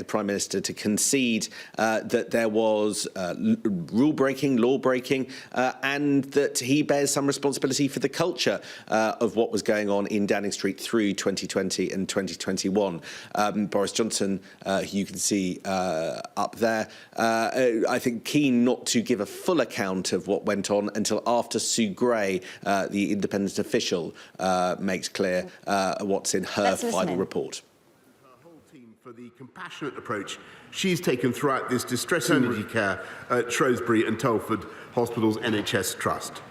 Prime Minister to concede that there was rule-breaking, law-breaking, and that he bears some responsibility for the culture of what was going on in Downing Street through 2020 and 2021. Boris Johnson, who you can see up there, I think keen not to give a full account of what went on until after Sue Gray, the independent official, makes clear what's in her final report. Her whole team for the compassionate approach she's taken throughout this distressing maternity care at Shrewsbury and Telford Hospitals NHS Trust.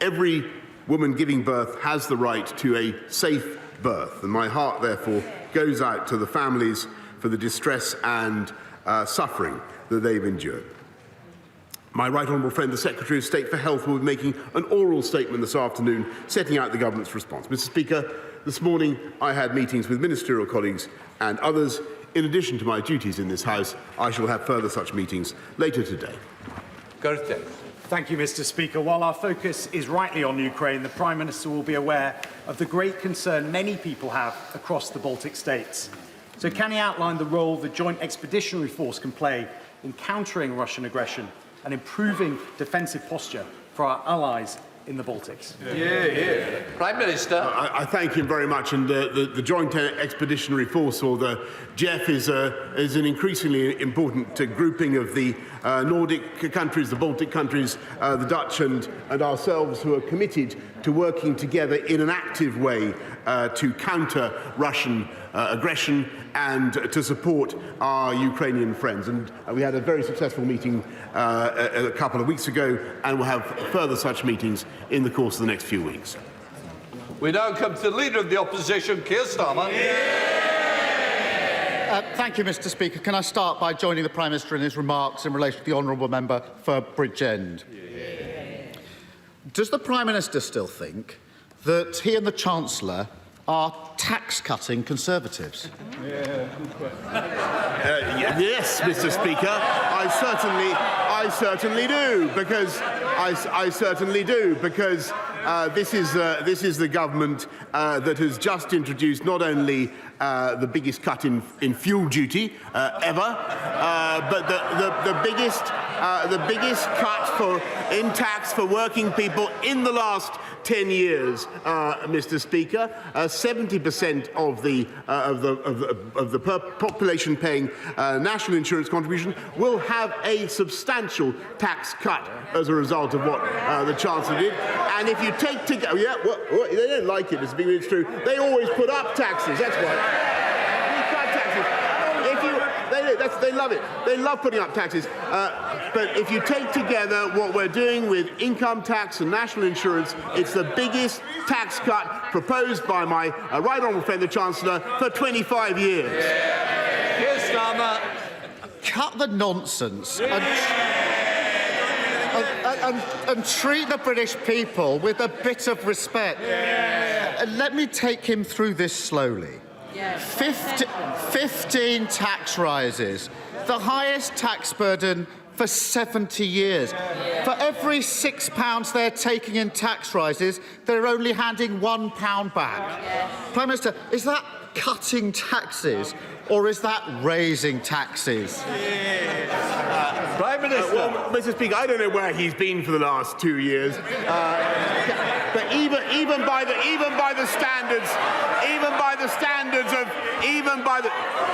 Every woman giving birth has the right to a safe birth, and my heart, therefore, goes out to the families for the distress and suffering that they've endured. My right honourable friend, the Secretary of State for Health, will be making an oral statement this afternoon setting out the government's response. Mr. Speaker, this morning I had meetings with ministerial colleagues and others. In addition to my duties in this House, I shall have further such meetings later today. Thank you, Mr. Speaker. While our focus is rightly on Ukraine, the Prime Minister will be aware of the great concern many people have across the Baltic states. So can he outline the role the Joint Expeditionary Force can play in countering Russian aggression and improving defensive posture for our allies in the Baltics? Prime Minister. I thank him very much, and the Joint Expeditionary Force, or the JEF, is an increasingly important grouping of the Nordic countries, the Baltic countries, the Dutch and ourselves, who are committed to working together in an active way to counter Russian aggression and to support our Ukrainian friends. And we had a very successful meeting a couple of weeks ago, and we'll have further such meetings in the course of the next few weeks. We now come to the Leader of the Opposition, Keir Starmer. Thank you, Mr. Speaker. Can I start by joining the Prime Minister in his remarks in relation to the honourable member for Bridgend? Does the Prime Minister still think that he and the Chancellor are tax-cutting Conservatives? Yes, Mr. Speaker, I certainly do, because this is the government that has just introduced not only the biggest cut in fuel duty ever, but the biggest cut in tax for working people in the last 10 years, Mr. Speaker. 70% of the population paying national insurance contribution will have a substantial tax cut as a result of what the Chancellor did. And if you take together, they don't like it, Mr. Speaker, it's true. They always put up taxes. That's why. They love it. They love putting up taxes. But if you take together what we're doing with income tax and national insurance, it's the biggest tax cut proposed by my right honourable friend, the Chancellor, for 25 years. Keir Starmer. Cut the nonsense and treat the British people with a bit of respect. Let me take him through this slowly. 15 tax rises, the highest tax burden for 70 years. For every £6 they're taking in tax rises, they're only handing £1 back. Prime Minister, is that cutting taxes or is that raising taxes? Prime Minister. Well, Mr. Speaker, I don't know where he's been for the last 2 years, but even by the standards of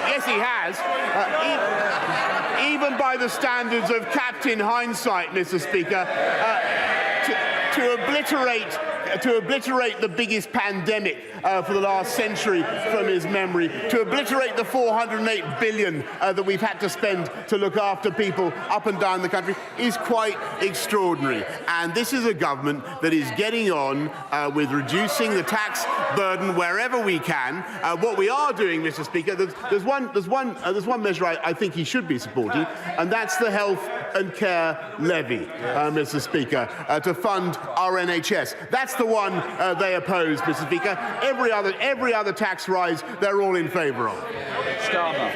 yes, he has. Even by the standards of Captain Hindsight, Mr. Speaker, to obliterate the biggest pandemic for the last century from his memory, to obliterate the $408 billion that we've had to spend to look after people up and down the country is quite extraordinary. And this is a government that is getting on with reducing the tax burden wherever we can. What we are doing, Mr. Speaker, there's one measure I think he should be supporting, and that's the health and care levy, Mr. Speaker, to fund our NHS. That's the one they oppose, Mr. Speaker. Every other tax rise, they're all in favour of. Starmer.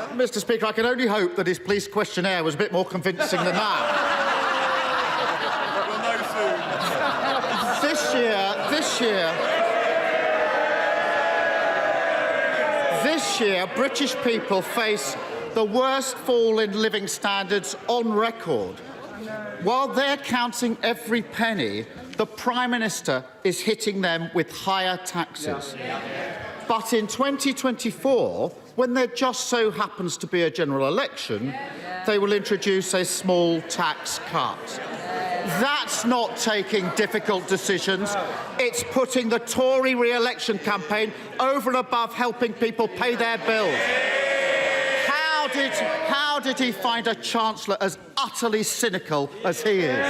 Mr. Speaker, I can only hope that his police questionnaire was a bit more convincing than that. This year, British people face the worst fall in living standards on record. While they're counting every penny, the Prime Minister is hitting them with higher taxes. But in 2024, when there just so happens to be a general election, they will introduce a small tax cut. That's not taking difficult decisions. It's putting the Tory re-election campaign over and above helping people pay their bills. How did he find a Chancellor as utterly cynical as he is?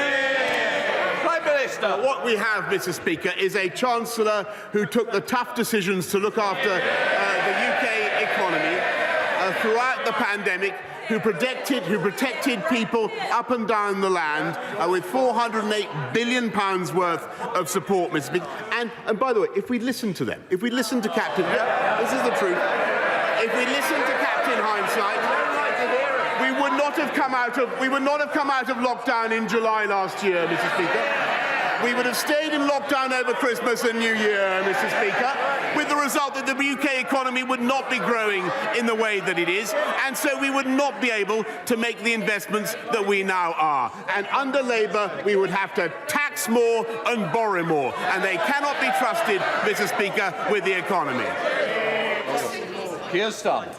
Prime Minister. What we have, Mr. Speaker, is a Chancellor who took the tough decisions to look after the UK economy throughout the pandemic, who protected people up and down the land with £408 billion worth of support, Mr. Speaker. And by the way, if we listen to them, if we listen to Captain, this is the truth. If we listen to Captain Hindsight, we would not have come out of lockdown in July last year, Mr. Speaker. We would have stayed in lockdown over Christmas and New Year, Mr. Speaker, with the result that the UK economy would not be growing in the way that it is, and so we would not be able to make the investments that we now are. And under Labour, we would have to tax more and borrow more, and they cannot be trusted, Mr. Speaker, with the economy. Keir Starmer.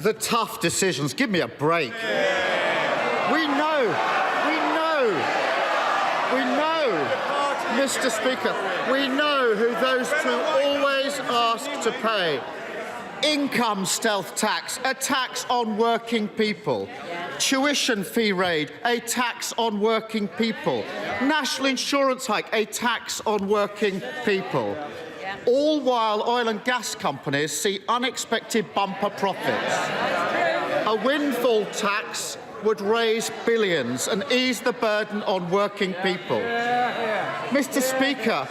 The tough decisions. Give me a break. We know, Mr. Speaker, we know who those two always ask to pay. Income stealth tax, a tax on working people. Tuition fee raid, a tax on working people. National insurance hike, a tax on working people. All while oil and gas companies see unexpected bumper profits. A windfall tax would raise billions and ease the burden on working people. Mr. Speaker,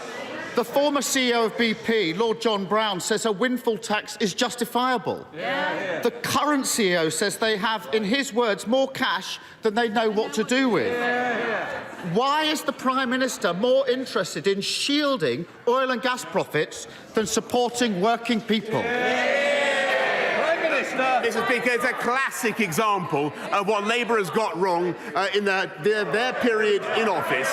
the former CEO of BP, Lord John Brown, says a windfall tax is justifiable. The current CEO says they have, in his words, more cash than they know what to do with. Why is the Prime Minister more interested in shielding oil and gas profits than supporting working people? Mr. Speaker, it's a classic example of what Labour has got wrong in their period in office.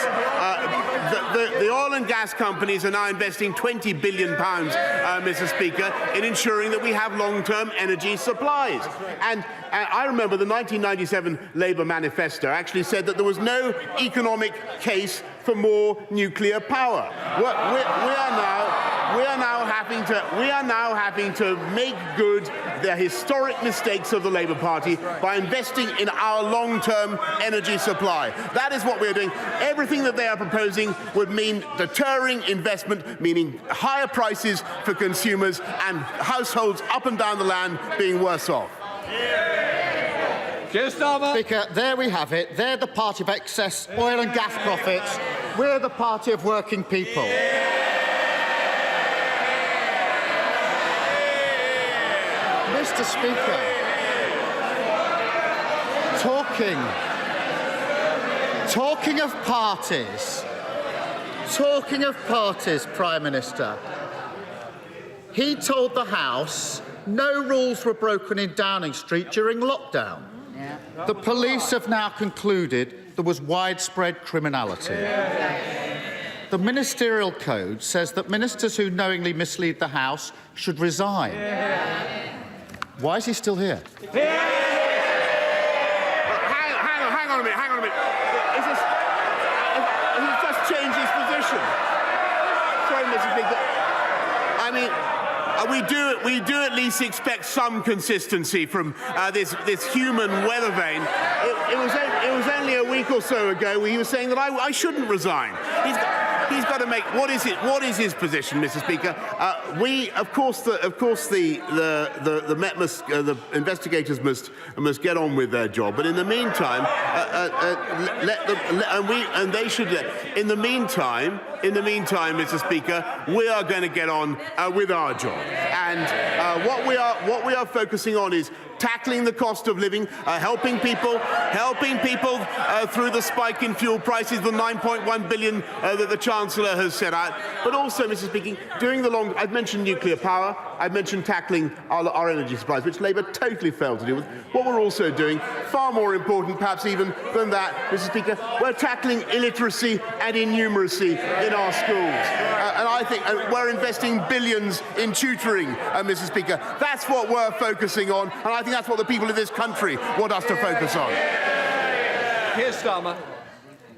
The oil and gas companies are now investing £20 billion, Mr. Speaker, in ensuring that we have long-term energy supplies. And I remember the 1997 Labour manifesto actually said that there was no economic case for more nuclear power. We are now having to make good the historic mistakes of the Labour Party by investing in our long-term energy supply. That is what we're doing. Everything that they are proposing would mean deterring investment, meaning higher prices for consumers and households up and down the land being worse off. Speaker, there we have it. They're the party of excess oil and gas profits. We're the party of working people. Mr. Speaker, talking of parties, Prime Minister, he told the House no rules were broken in Downing Street during lockdown. The police have now concluded there was widespread criminality. The Ministerial Code says that ministers who knowingly mislead the House should resign. Why is he still here? Hang on a minute. He's just changed his position. Sorry, Mr. Speaker. I mean, we do at least expect some consistency from this human weather vane. It was only a week or so ago where he was saying that I shouldn't resign. He's got to make what is his position, Mr. Speaker? The investigators must get on with their job. But in the meantime, In the meantime, Mr. Speaker, we are going to get on with our job. And what we are focusing on is tackling the cost of living, helping people through the spike in fuel prices, the 9.1 billion that the Chancellor Chancellor has set out, but also, Mr. Speaker, doing the long... I've mentioned nuclear power, I've mentioned tackling our energy supplies, which Labour totally failed to deal with. What we're also doing, far more important perhaps even than that, Mr. Speaker, we're tackling illiteracy and innumeracy in our schools. And I think we're investing billions in tutoring, Mr. Speaker. That's what we're focusing on, and I think that's what the people of this country want us to focus on. Keir Starmer.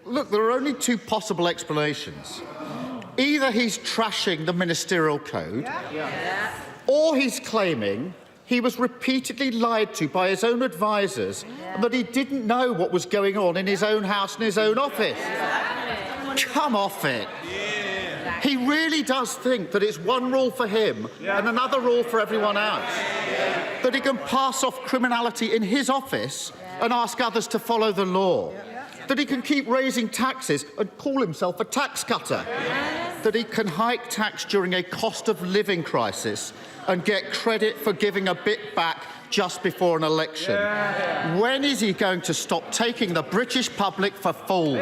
Look, there are only two possible explanations. Either he's trashing the ministerial code, or he's claiming he was repeatedly lied to by his own advisers and that he didn't know what was going on in his own house and his own office. Come off it. He really does think that it's one rule for him and another rule for everyone else. That he can pass off criminality in his office and ask others to follow the law. That he can keep raising taxes and call himself a tax cutter. That he can hike tax during a cost of living crisis and get credit for giving a bit back just before an election. When is he going to stop taking the British public for fools?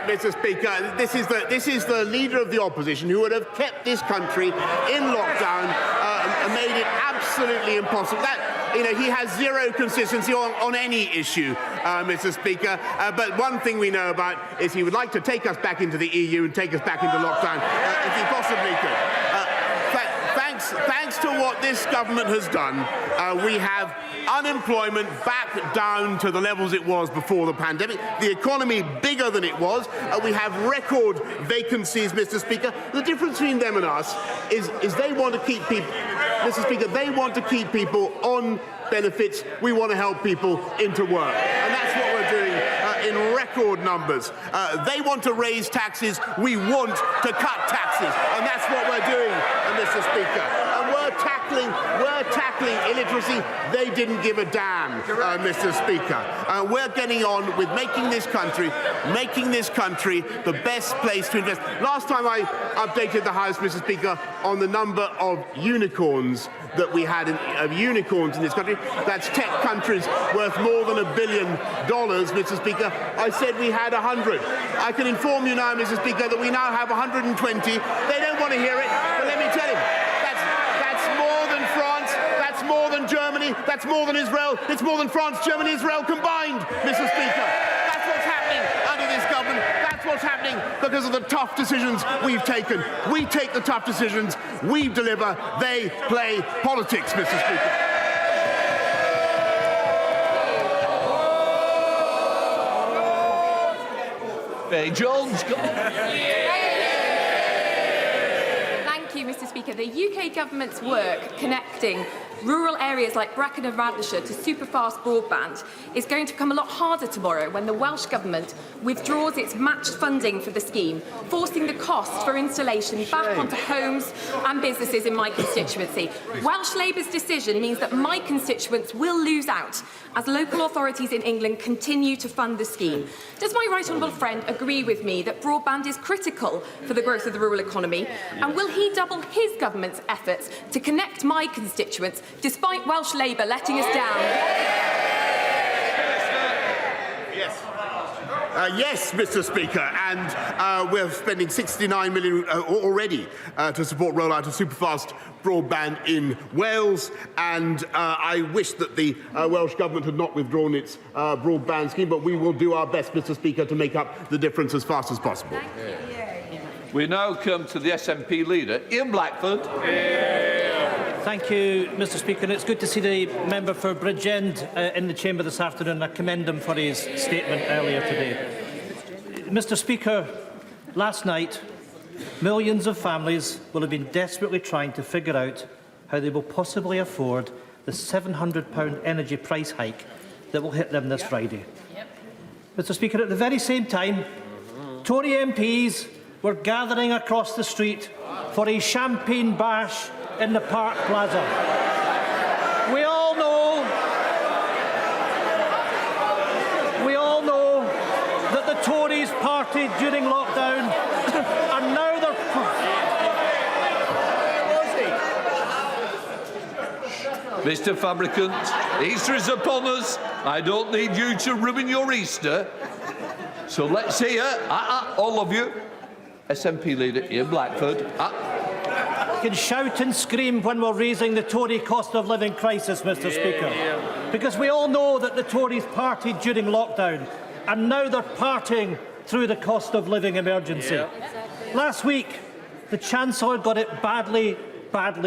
Mr. Speaker, this is the leader of the opposition who would have kept this country in lockdown and made it absolutely impossible. He has zero consistency on any issue, Mr. Speaker. But one thing we know about is he would like to take us back into the EU and take us back into lockdown if he possibly could. Thanks to what this government has done, we have unemployment back down to the levels it was before the pandemic. The economy bigger than it was. We have record vacancies, Mr. Speaker. The difference between them and us is they want to keep people, Mr. Speaker, they want to keep people on benefits. We want to help people into work. And that's what we're doing in record numbers. They want to raise taxes. We want to cut taxes. And that's what we're doing, Mr. Speaker. And we're tackling illiteracy. They didn't give a damn, Mr. Speaker. We're getting on with making this country the best place to invest. Last time I updated the House, Mr. Speaker, on the number of unicorns that we had of unicorns in this country. That's tech countries worth more than $1 billion, Mr. Speaker. I said we had 100. I can inform you now, Mr. Speaker, that we now have 120. They don't want to hear it, but let me tell you, that's more than France, that's more than Germany, that's more than Israel, it's more than France, Germany, Israel combined, Mr. Speaker. That's what's happening under this government. That's what's happening because of the tough decisions we've taken. We take the tough decisions, we deliver, they play politics, Mr. Speaker. Jones. Thank you, Mr. Speaker. The UK government's work connecting rural areas like Brecon and Radnorshire to superfast broadband is going to come a lot harder tomorrow when the Welsh Government withdraws its matched funding for the scheme, forcing the cost for installation back onto homes and businesses in my constituency. Welsh Labour's decision means that my constituents will lose out as local authorities in England continue to fund the scheme. Does my right honourable friend agree with me that broadband is critical for the growth of the rural economy? And will he double his government's efforts to connect my constituents despite Welsh Labour letting us down? Yes, Mr. Speaker, and we're spending £69 million already to support rollout of superfast broadband in Wales, and I wish that the Welsh Government had not withdrawn its broadband scheme, but we will do our best, Mr. Speaker, to make up the difference as fast as possible. We now come to the SNP leader, Ian Blackford. Thank you, Mr. Speaker. It's good to see the member for Bridgend in the chamber this afternoon. I commend him for his statement earlier today. Mr. Speaker, last night, millions of families will have been desperately trying to figure out how they will possibly afford the £700 energy price hike that will hit them this Friday. Mr. Speaker, at the very same time, Tory MPs were gathering across the street for a champagne bash in the Park Plaza. We all know that the Tories partied during lockdown and now they're... Mr. Fabricant, Easter is upon us. I don't need you to ruin your Easter. So let's hear, all of you, SNP leader Ian Blackford. You can shout and scream when we're raising the Tory cost of living crisis, Mr. Speaker. Because we all know that the Tories partied during lockdown, and now they're partying through the cost of living emergency. Last week, the Chancellor got it badly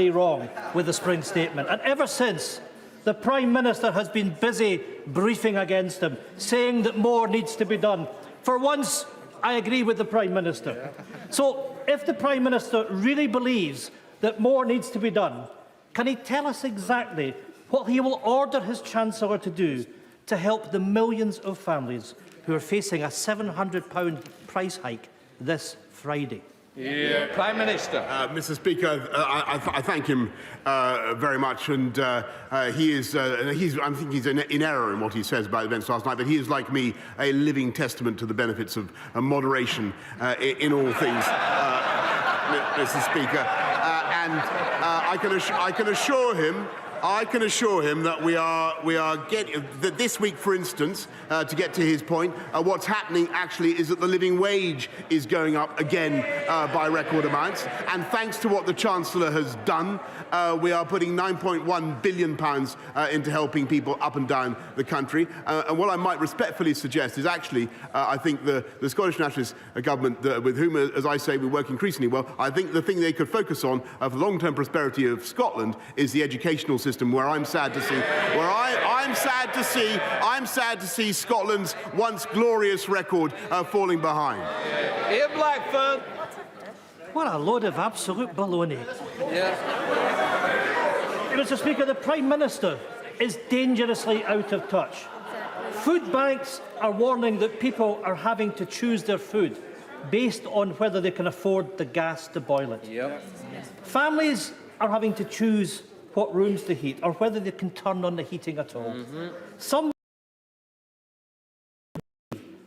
wrong with the spring statement. And ever since, the Prime Minister has been busy briefing against him, saying that more needs to be done. For once, I agree with the Prime Minister. So, if the Prime Minister really believes that more needs to be done, can he tell us exactly what he will order his Chancellor to do to help the millions of families who are facing a £700 price hike this Friday? Prime Minister. Mr. Speaker, I thank him very much, and I think he's in error in what he says about events last night, but he is, like me, a living testament to the benefits of moderation in all things, Mr. Speaker. And I can assure him that we are getting that this week, for instance, to get to his point, what's happening actually is that the living wage is going up again by record amounts, and thanks to what the Chancellor has done, we are putting £9.1 billion into helping people up and down the country. And what I might respectfully suggest is actually, I think the Scottish Nationalist government, with whom, as I say, we work increasingly well, I think the thing they could focus on for the long-term prosperity of Scotland is the educational system, where I'm sad to see Scotland's once glorious record falling behind. Ian Blackford. What a load of absolute baloney. Mr. Speaker, the Prime Minister is dangerously out of touch. Food banks are warning that people are having to choose their food based on whether they can afford the gas to boil it. Families are having to choose what rooms to heat or whether they can turn on the heating at all. Some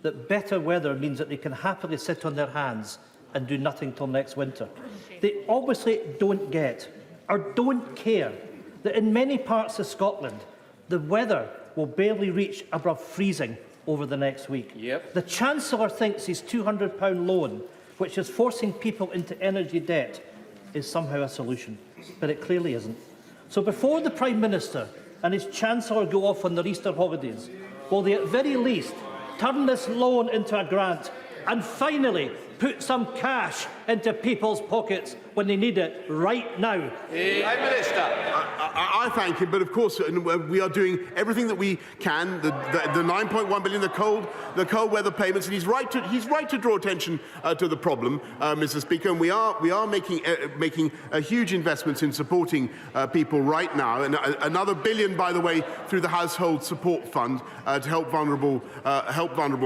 that better weather means that they can happily sit on their hands and do nothing till next winter. They obviously don't get or don't care that in many parts of Scotland the weather will barely reach above freezing over the next week. The Chancellor thinks his £200 loan, which is forcing people into energy debt, is somehow a solution, but it clearly isn't. So before the Prime Minister and his Chancellor go off on their Easter holidays, will they at very least turn this loan into a grant and finally put some cash into people's pockets when they need it right now? Prime Minister. I thank him, but of course we are doing everything that we can. The 9.1 billion, the cold weather payments, and he's right to draw attention to the problem, Mr. Speaker. And we are making huge investments in supporting people right now, and another £1 billion, by the way, through the Household Support Fund to help vulnerable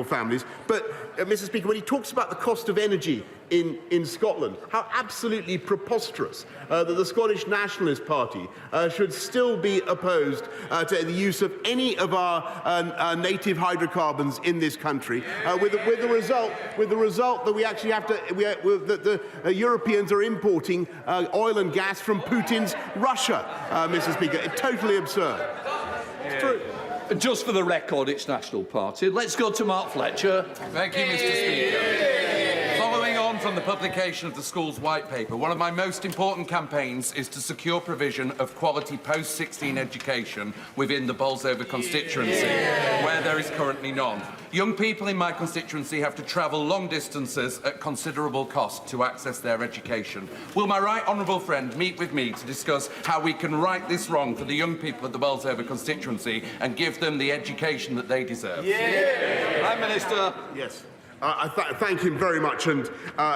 families. But Mr. Speaker, when he talks about the cost of energy in Scotland, how absolutely preposterous that the Scottish Nationalist Party should still be opposed to the use of any of our native hydrocarbons in this country, with the result that we actually have to that the Europeans are importing oil and gas from Putin's Russia, Mr. Speaker. It's totally absurd. It's true. Just for the record, it's National Party. Let's go to Mark Fletcher. Thank you, Mr. Speaker. Following on from the publication of the school's white paper, one of my most important campaigns is to secure provision of quality post-16 education within the Bolsover constituency, where there is currently none. Young people in my constituency have to travel long distances at considerable cost to access their education. Will my right honourable friend meet with me to discuss how we can right this wrong for the young people of the Bolsover constituency and give them the education that they deserve? Prime Minister. Yes. I thank him very much, and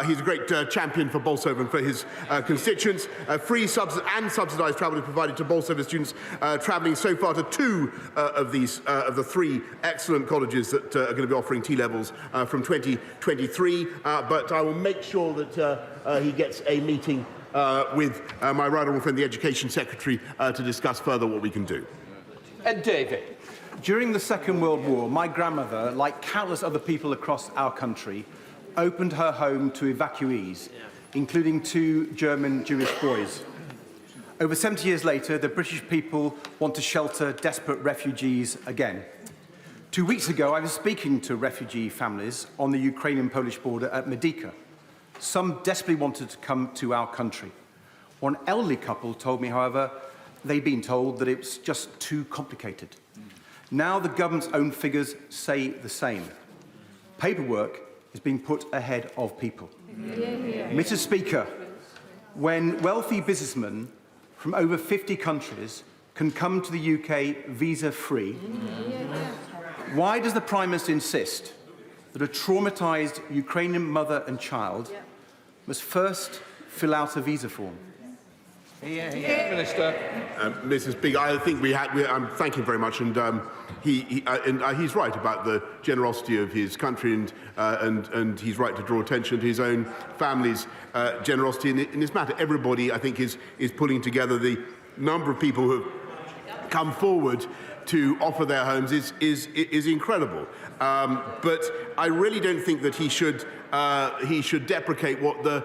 he's a great champion for Bolsover and for his constituents. Free and subsidised travel is provided to Bolsover students travelling so far to two of the three excellent colleges that are going to be offering T-levels from 2023. But I will make sure that he gets a meeting with my right honourable friend, the Education Secretary, to discuss further what we can do. And David. During the Second World War, my grandmother, like countless other people across our country, opened her home to evacuees, including 2 German Jewish boys. Over 70 years later, the British people want to shelter desperate refugees again. 2 weeks ago, I was speaking to refugee families on the Ukrainian-Polish border at Medyka. Some desperately wanted to come to our country. One elderly couple told me, however, they'd been told that it was just too complicated. Now the government's own figures say the same. Paperwork is being put ahead of people. Mr. Speaker, when wealthy businessmen from over 50 countries can come to the UK visa-free, why does the Prime Minister insist that a traumatised Ukrainian mother and child must first fill out a visa form? Minister. Mr. Speaker, I think thank him very much, and he's right about the generosity of his country, and he's right to draw attention to his own family's generosity in this matter. Everybody, I think, is pulling together. The number of people who have come forward to offer their homes is incredible. But I really don't think that he should deprecate what the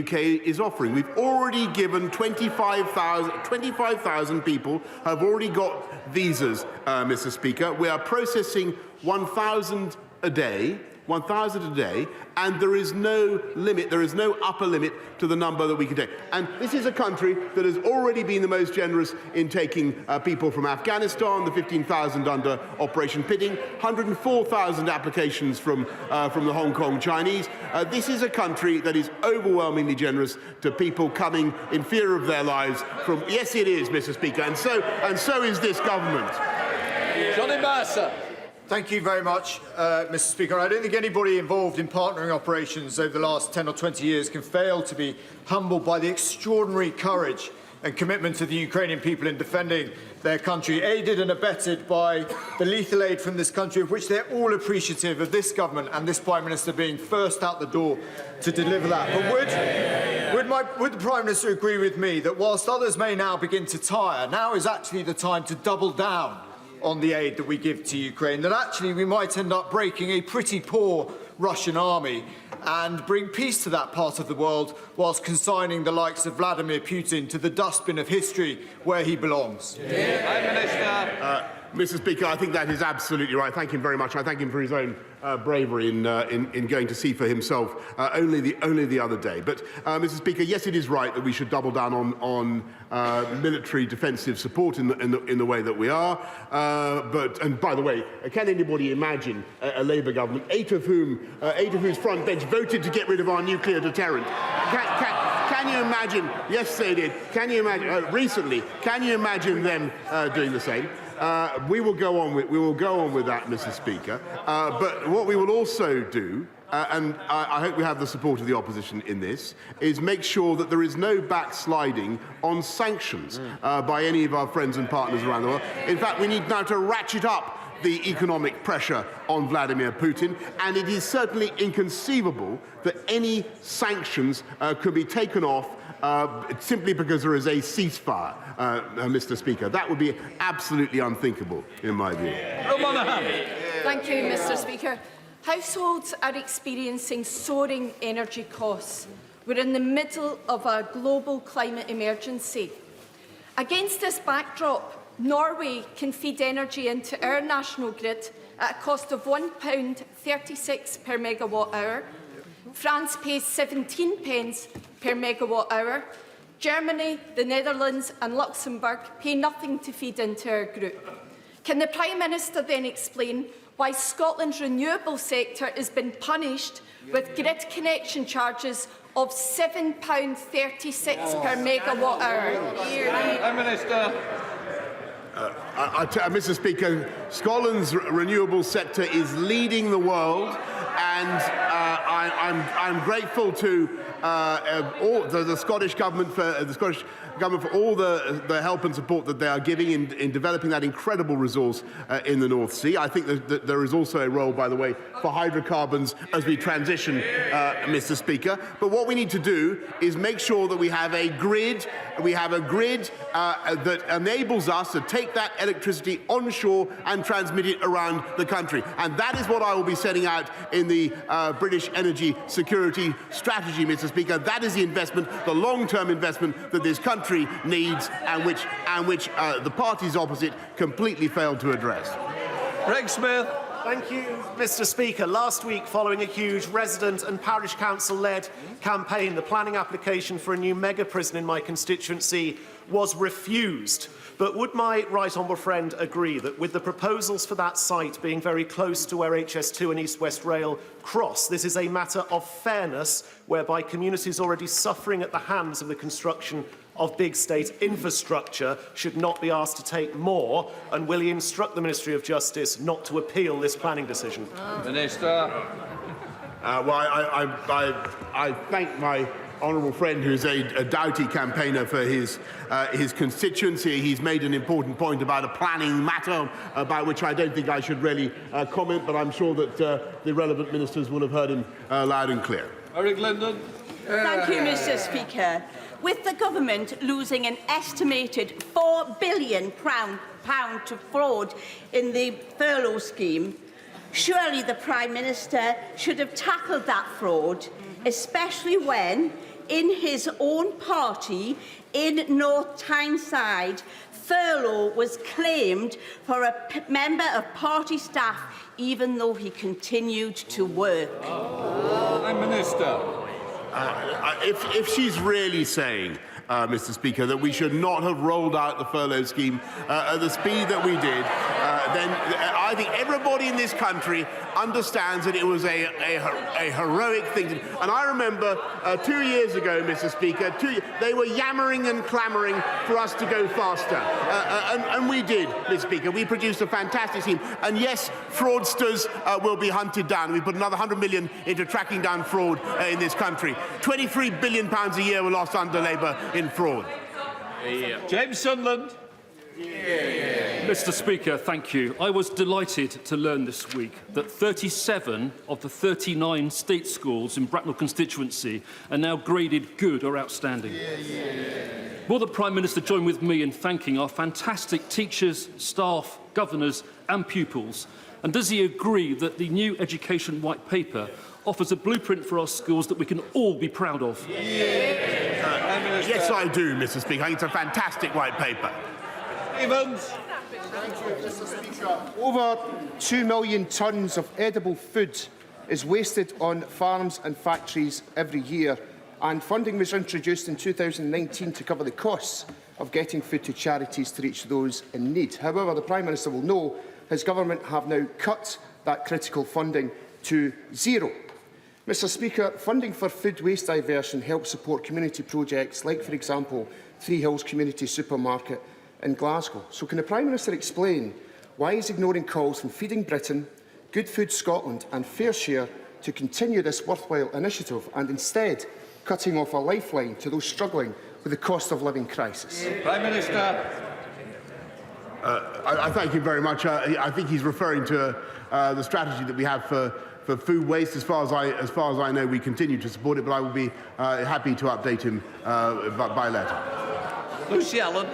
UK is offering. We've already given 25,000 people have already got visas, Mr. Speaker. We are processing 1,000 a day. 1,000 a day, and there is no limit, there is no upper limit to the number that we can take. And this is a country that has already been the most generous in taking people from Afghanistan, the 15,000 under Operation Pitting, 104,000 applications from the Hong Kong Chinese. This is a country that is overwhelmingly generous to people coming in fear of their lives from, yes it is, Mr. Speaker, and so is this government. Johnny Mercer. Thank you very much, Mr. Speaker. I don't think anybody involved in partnering operations over the last 10 or 20 years can fail to be humbled by the extraordinary courage and commitment of the Ukrainian people in defending their country, aided and abetted by the lethal aid from this country, of which they're all appreciative of this government and this Prime Minister being first out the door to deliver that. But would the Prime Minister agree with me that whilst others may now begin to tire, now is actually the time to double down on the aid that we give to Ukraine, that actually we might end up breaking a pretty poor Russian army and bring peace to that part of the world whilst consigning the likes of Vladimir Putin to the dustbin of history where he belongs? Prime Minister. Mr. Speaker, I think that is absolutely right. Thank him very much. I thank him for his own bravery in going to see for himself only the other day. But, Mr. Speaker, yes, it is right that we should double down on military defensive support in the way that we are. And by the way, can anybody imagine a Labour government, eight of whose front bench voted to get rid of our nuclear deterrent? Can you imagine? Yes, they did. Can you imagine recently? Can you imagine them doing the same? We will go on with that, Mr. Speaker. But what we will also do, and I hope we have the support of the opposition in this, is make sure that there is no backsliding on sanctions by any of our friends and partners around the world. In fact, we need now to ratchet up the economic pressure on Vladimir Putin, and it is certainly inconceivable that any sanctions could be taken off simply because there is a ceasefire, Mr. Speaker. That would be absolutely unthinkable, in my view. Thank you, Mr. Speaker. Households are experiencing soaring energy costs. We're in the middle of a global climate emergency. Against this backdrop, Norway can feed energy into our national grid at a cost of £1.36 per megawatt hour. France pays 17 pence per megawatt hour. Germany, the Netherlands and Luxembourg pay nothing to feed into our group. Can the Prime Minister then explain why Scotland's renewable sector has been punished with grid connection charges of £7.36 per megawatt hour? Prime Minister. Mr. Speaker, Scotland's renewable sector is leading the world, and I'm grateful to the Scottish Government for all the help and support that they are giving in developing that incredible resource in the North Sea. I think that there is also a role, by the way, for hydrocarbons as we transition, Mr. Speaker. But what we need to do is make sure that we have a grid. That enables us to take that electricity onshore and transmit it around the country. And that is what I will be setting out in the British energy security strategy, Mr. Speaker. That is the investment, the long-term investment that this country needs, and which the parties opposite completely failed to address. Greg Smith. Thank you, Mr. Speaker. Last week, following a huge resident and parish council-led campaign, the planning application for a new mega prison in my constituency was refused. But would my right honourable friend agree that with the proposals for that site being very close to where HS2 and East West Rail cross, this is a matter of fairness whereby communities already suffering at the hands of the construction of big state infrastructure should not be asked to take more? And will he instruct the Ministry of Justice not to appeal this planning decision? Minister. Well, I thank my honourable friend, who's a doughty campaigner for his constituency. He's made an important point about a planning matter about which I don't think I should really comment, but I'm sure that the relevant ministers will have heard him loud and clear. Eric Linden. Thank you, Mr. Speaker. With the government losing an estimated £4 billion to fraud in the furlough scheme, surely the Prime Minister should have tackled that fraud, especially when, in his own party in North Tyneside, furlough was claimed for a member of party staff, even though he continued to work. Prime Minister. If she's really saying, Mr. Speaker, that we should not have rolled out the furlough scheme at the speed that we did, then I think everybody in this country understands that it was a heroic thing to do. And I remember 2 years ago, Mr. Speaker, they were yammering and clamouring for us to go faster. And we did, Mr. Speaker. We produced a fantastic scheme. And yes, fraudsters will be hunted down. We put another 100 million into tracking down fraud in this country. £23 billion a year were lost under Labour in fraud. James Sunderland. Mr. Speaker, thank you. I was delighted to learn this week that 37 of the 39 state schools in Bracknell constituency are now graded good or outstanding. Will the Prime Minister join with me in thanking our fantastic teachers, staff, governors and pupils? And does he agree that the new Education White Paper offers a blueprint for our schools that we can all be proud of? Yes, I do, Mr. Speaker. I think it's a fantastic white paper. Evans. Thank you, Mr. Speaker. Over 2 million tonnes of edible food is wasted on farms and factories every year, and funding was introduced in 2019 to cover the costs of getting food to charities to reach those in need. However, the Prime Minister will know his government have now cut that critical funding to zero. Mr. Speaker, funding for food waste diversion helps support community projects like, for example, Three Hills Community Supermarket in Glasgow. So can the Prime Minister explain why he's ignoring calls from Feeding Britain, Good Food Scotland and FareShare to continue this worthwhile initiative and instead cutting off a lifeline to those struggling with the cost of living crisis? Prime Minister. I thank you very much. I think he's referring to the strategy that we have for food waste. As far as I know, we continue to support it, but I will be happy to update him by letter. Lucy Allen.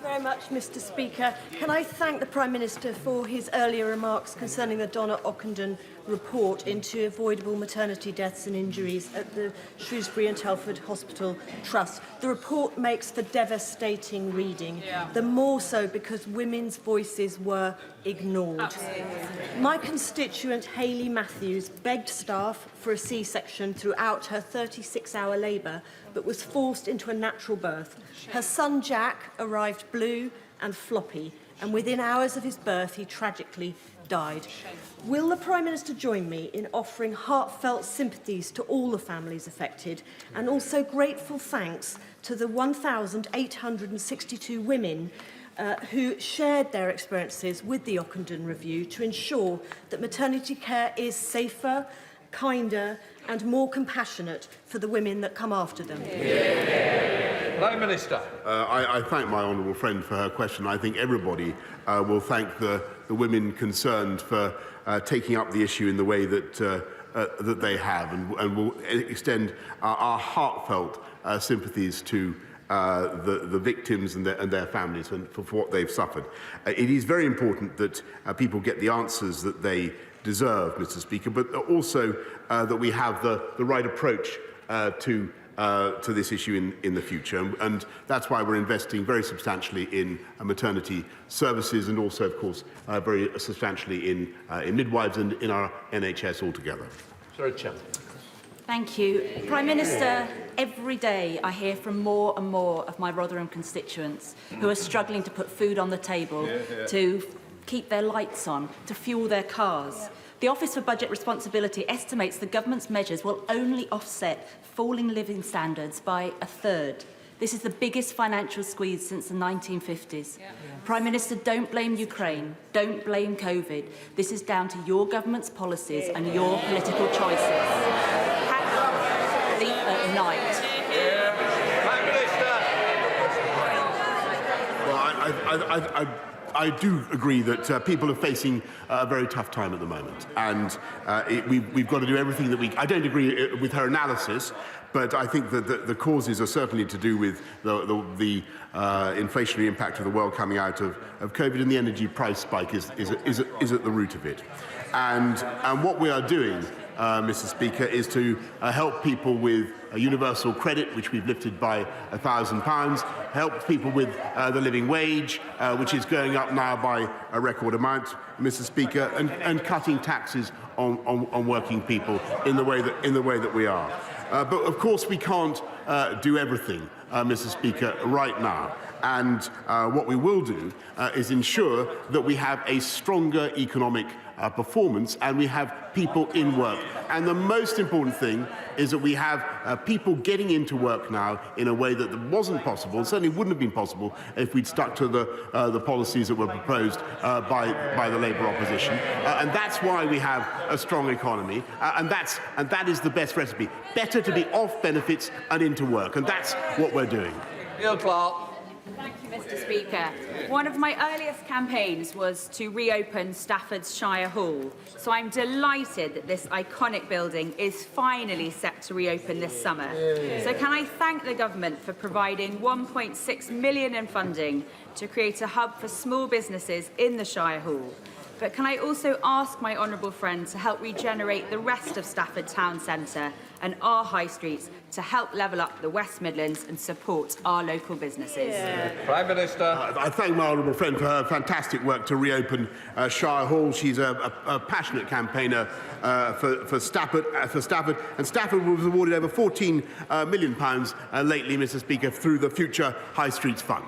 Very much, Mr. Speaker. Can I thank the Prime Minister for his earlier remarks concerning the Donna Ockenden report into avoidable maternity deaths and injuries at the Shrewsbury and Telford Hospital Trust. The report makes for devastating reading, the more so because women's voices were ignored. Absolutely. My constituent Hayley Matthews begged staff for a C-section throughout her 36-hour labour, but was forced into a natural birth. Her son Jack arrived blue and floppy, and within hours of his birth he tragically died. Will the Prime Minister join me in offering heartfelt sympathies to all the families affected, and also grateful thanks to the 1,862 women who shared their experiences with the Ockenden Review to ensure that maternity care is safer, kinder and more compassionate for the women that come after them? Prime Minister. I thank my honourable friend for her question. I think everybody will thank the women concerned for taking up the issue in the way that that they have, and will extend our heartfelt sympathies to the victims and their families for what they've suffered. It is very important that people get the answers that they deserve, Mr. Speaker, but also that we have the right approach to to this issue in the future. And that's why we're investing very substantially in maternity services and also, of course, very substantially in midwives and in our NHS altogether. Sir Keir. Thank you. Prime Minister, every day I hear from more and more of my Rotherham constituents who are struggling to put food on the table, to keep their lights on, to fuel their cars. The Office for Budget Responsibility estimates the government's measures will only offset falling living standards by a third. This is the biggest financial squeeze since the 1950s. Prime Minister, don't blame Ukraine, don't blame COVID. This is down to your government's policies and your political choices. Sleep at night. Well, I do agree that people are facing a very tough time at the moment, and we've got to do everything that we. I don't agree with her analysis, but I think that the causes are certainly to do with the inflationary impact of the world coming out of COVID, and the energy price spike is at the root of it. And what we are doing, Mr. Speaker, is to help people with a universal credit, which we've lifted by £1,000, help people with the living wage, which is going up now by a record amount, Mr. Speaker, and cutting taxes on working people in the way that we are. But of course we can't do everything, Mr. Speaker, right now. And what we will do is ensure that we have a stronger economic performance and we have people in work. And the most important thing is that we have people getting into work now in a way that wasn't possible, certainly wouldn't have been possible if we'd stuck to the policies that were proposed by the Labour opposition. And that's why we have a strong economy. And that is the best recipe. Better to be off benefits and into work. And that's what we're doing. Neil Clark. Thank you, Mr. Speaker. One of my earliest campaigns was to reopen Stafford's Shire Hall, so I'm delighted that this iconic building is finally set to reopen this summer. So can I thank the government for providing £1.6 million in funding to create a hub for small businesses in the Shire Hall? But can I also ask my honourable friend to help regenerate the rest of Stafford Town Centre and our high streets to help level up the West Midlands and support our local businesses? Prime Minister. I thank my honourable friend for her fantastic work to reopen Shire Hall. She's a passionate campaigner for Stafford, and Stafford was awarded over £14 million lately, Mr. Speaker, through the Future High Streets Fund.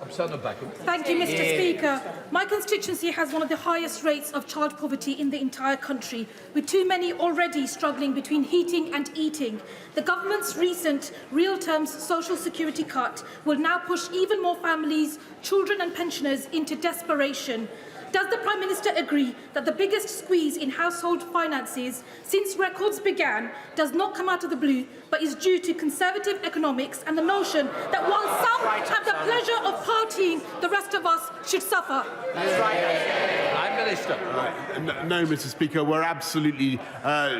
Thank you, Mr. Speaker. My constituency has one of the highest rates of child poverty in the entire country, with too many already struggling between heating and eating. The government's recent real terms social security cut will now push even more families, children and pensioners into desperation. Does the Prime Minister agree that the biggest squeeze in household finances since records began does not come out of the blue, but is due to conservative economics and the notion that while some have the pleasure of partying, the rest of us should suffer? That's right. Prime Minister. No, Mr. Speaker, we're absolutely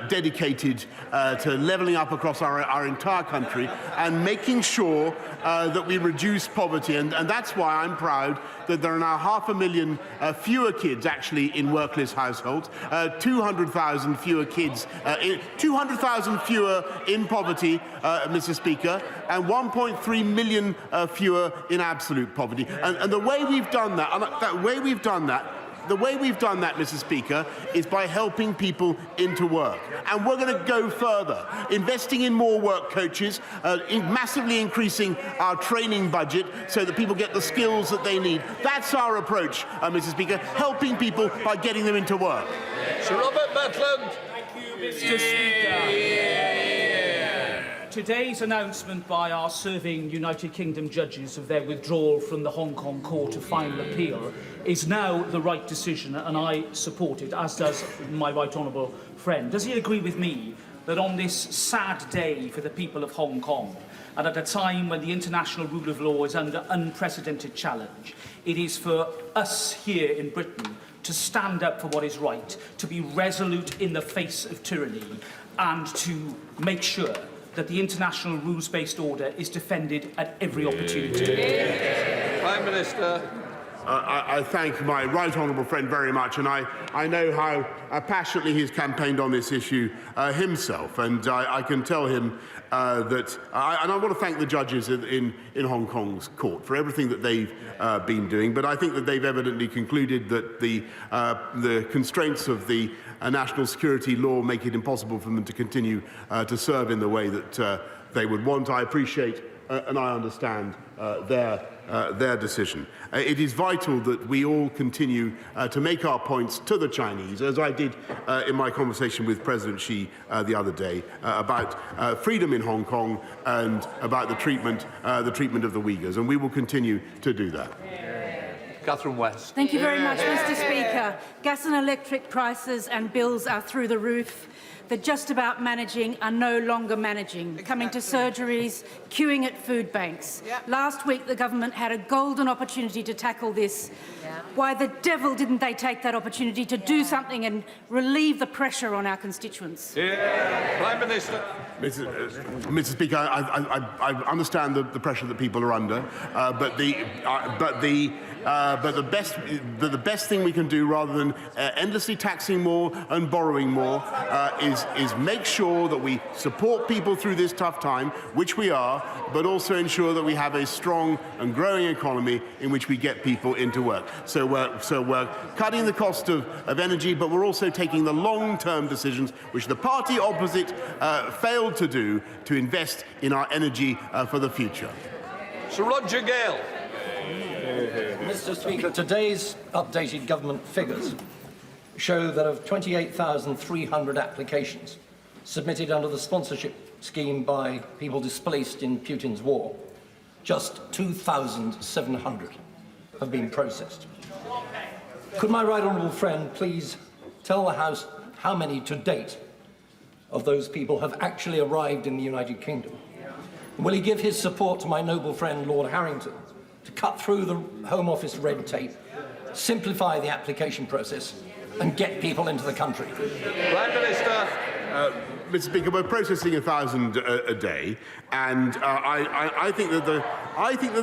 dedicated to levelling up across our entire country and making sure that we reduce poverty. And that's why I'm proud that there are now 500,000 fewer kids actually in workless households, 200,000 fewer kids, 200,000 fewer in poverty, Mr. Speaker, and 1.3 million fewer in absolute poverty. And the way we've done that, the way we've done that, Mr. Speaker, is by helping people into work. And we're going to go further, investing in more work coaches, massively increasing our training budget so that people get the skills that they need. That's our approach, Mr. Speaker, helping people by getting them into work. Sir Robert Butland. Thank you, Mr. Speaker. Today's announcement by our serving United Kingdom judges of their withdrawal from the Hong Kong Court of Final Appeal is now the right decision, and I support it, as does my right honourable friend. Does he agree with me that on this sad day for the people of Hong Kong, and at a time when the international rule of law is under unprecedented challenge, it is for us here in Britain to stand up for what is right, to be resolute in the face of tyranny, and to make sure that the international rules-based order is defended at every opportunity? Prime Minister. I thank my right honourable friend very much, and I know how passionately he's campaigned on this issue himself, and I can tell him that, and I want to thank the judges in Hong Kong's court for everything that they've been doing, but I think that they've evidently concluded that the constraints of the national security law make it impossible for them to continue to serve in the way that they would want. I appreciate and I understand their decision. It is vital that we all continue to make our points to the Chinese, as I did in my conversation with President Xi the other day, about freedom in Hong Kong and about the treatment of the Uyghurs, and we will continue to do that. Catherine West. Thank you very much, Mr. Speaker. Gas and electric prices and bills are through the roof. The just about managing are no longer managing, coming to surgeries, queuing at food banks. Last week, the government had a golden opportunity to tackle this. Why the devil didn't they take that opportunity to do something and relieve the pressure on our constituents? Prime Minister. Mr. Speaker, I understand the pressure that people are under, but the best thing we can do, rather than endlessly taxing more and borrowing more, is make sure that we support people through this tough time, which we are, but also ensure that we have a strong and growing economy in which we get people into work. So we're cutting the cost of energy, but we're also taking the long-term decisions, which the party opposite failed to do, to invest in our energy for the future. Sir Roger Gale. Mr. Speaker, today's updated government figures show that of 28,300 applications submitted under the sponsorship scheme by people displaced in Putin's war, just 2,700 have been processed. Could my right honourable friend please tell the House how many to date of those people have actually arrived in the United Kingdom? And will he give his support to my noble friend Lord Harrington to cut through the Home Office red tape, simplify the application process and get people into the country? Prime Minister. Mr. Speaker, we're processing 1,000 a day, and I think that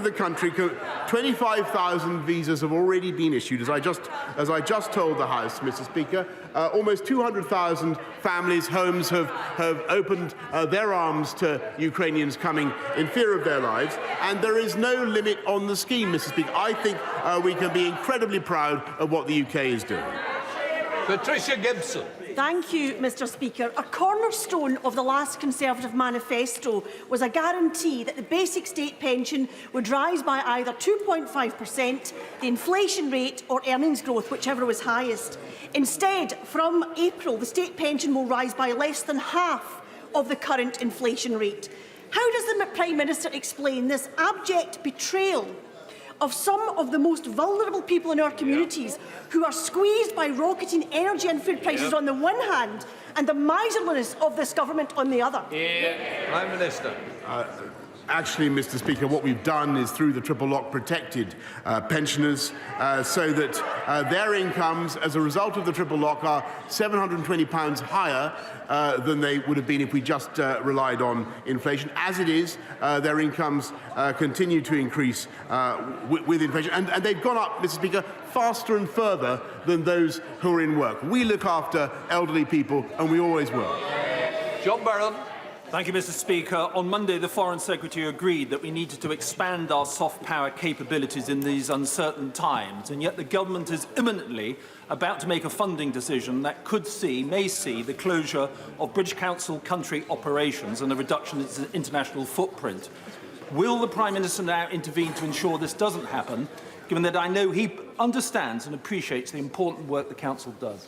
the country, 25,000 visas have already been issued, as I just told the House, Mr. Speaker. Almost 200,000 families, homes have opened their arms to Ukrainians coming in fear of their lives, and there is no limit on the scheme, Mr. Speaker. I think we can be incredibly proud of what the UK is doing. Patricia Gibson. Thank you, Mr. Speaker. A cornerstone of the last Conservative manifesto was a guarantee that the basic state pension would rise by either 2.5%, the inflation rate, or earnings growth, whichever was highest. Instead, from April, the state pension will rise by less than half of the current inflation rate. How does the Prime Minister explain this abject betrayal of some of the most vulnerable people in our communities who are squeezed by rocketing energy and food prices on the one hand and the miserliness of this government on the other? Prime Minister. Actually, Mr. Speaker, what we've done is, through the triple lock, protected pensioners so that their incomes as a result of the triple lock are £720 higher than they would have been if we just relied on inflation. As it is, their incomes continue to increase with inflation, and they've gone up, Mr. Speaker, faster and further than those who are in work. We look after elderly people, and we always will. John Barron. Thank you, Mr. Speaker. On Monday, the Foreign Secretary agreed that we needed to expand our soft power capabilities in these uncertain times, and yet the government is imminently about to make a funding decision that may see the closure of British Council country operations and a reduction in its international footprint. Will the Prime Minister now intervene to ensure this doesn't happen, given that I know he understands and appreciates the important work the Council does?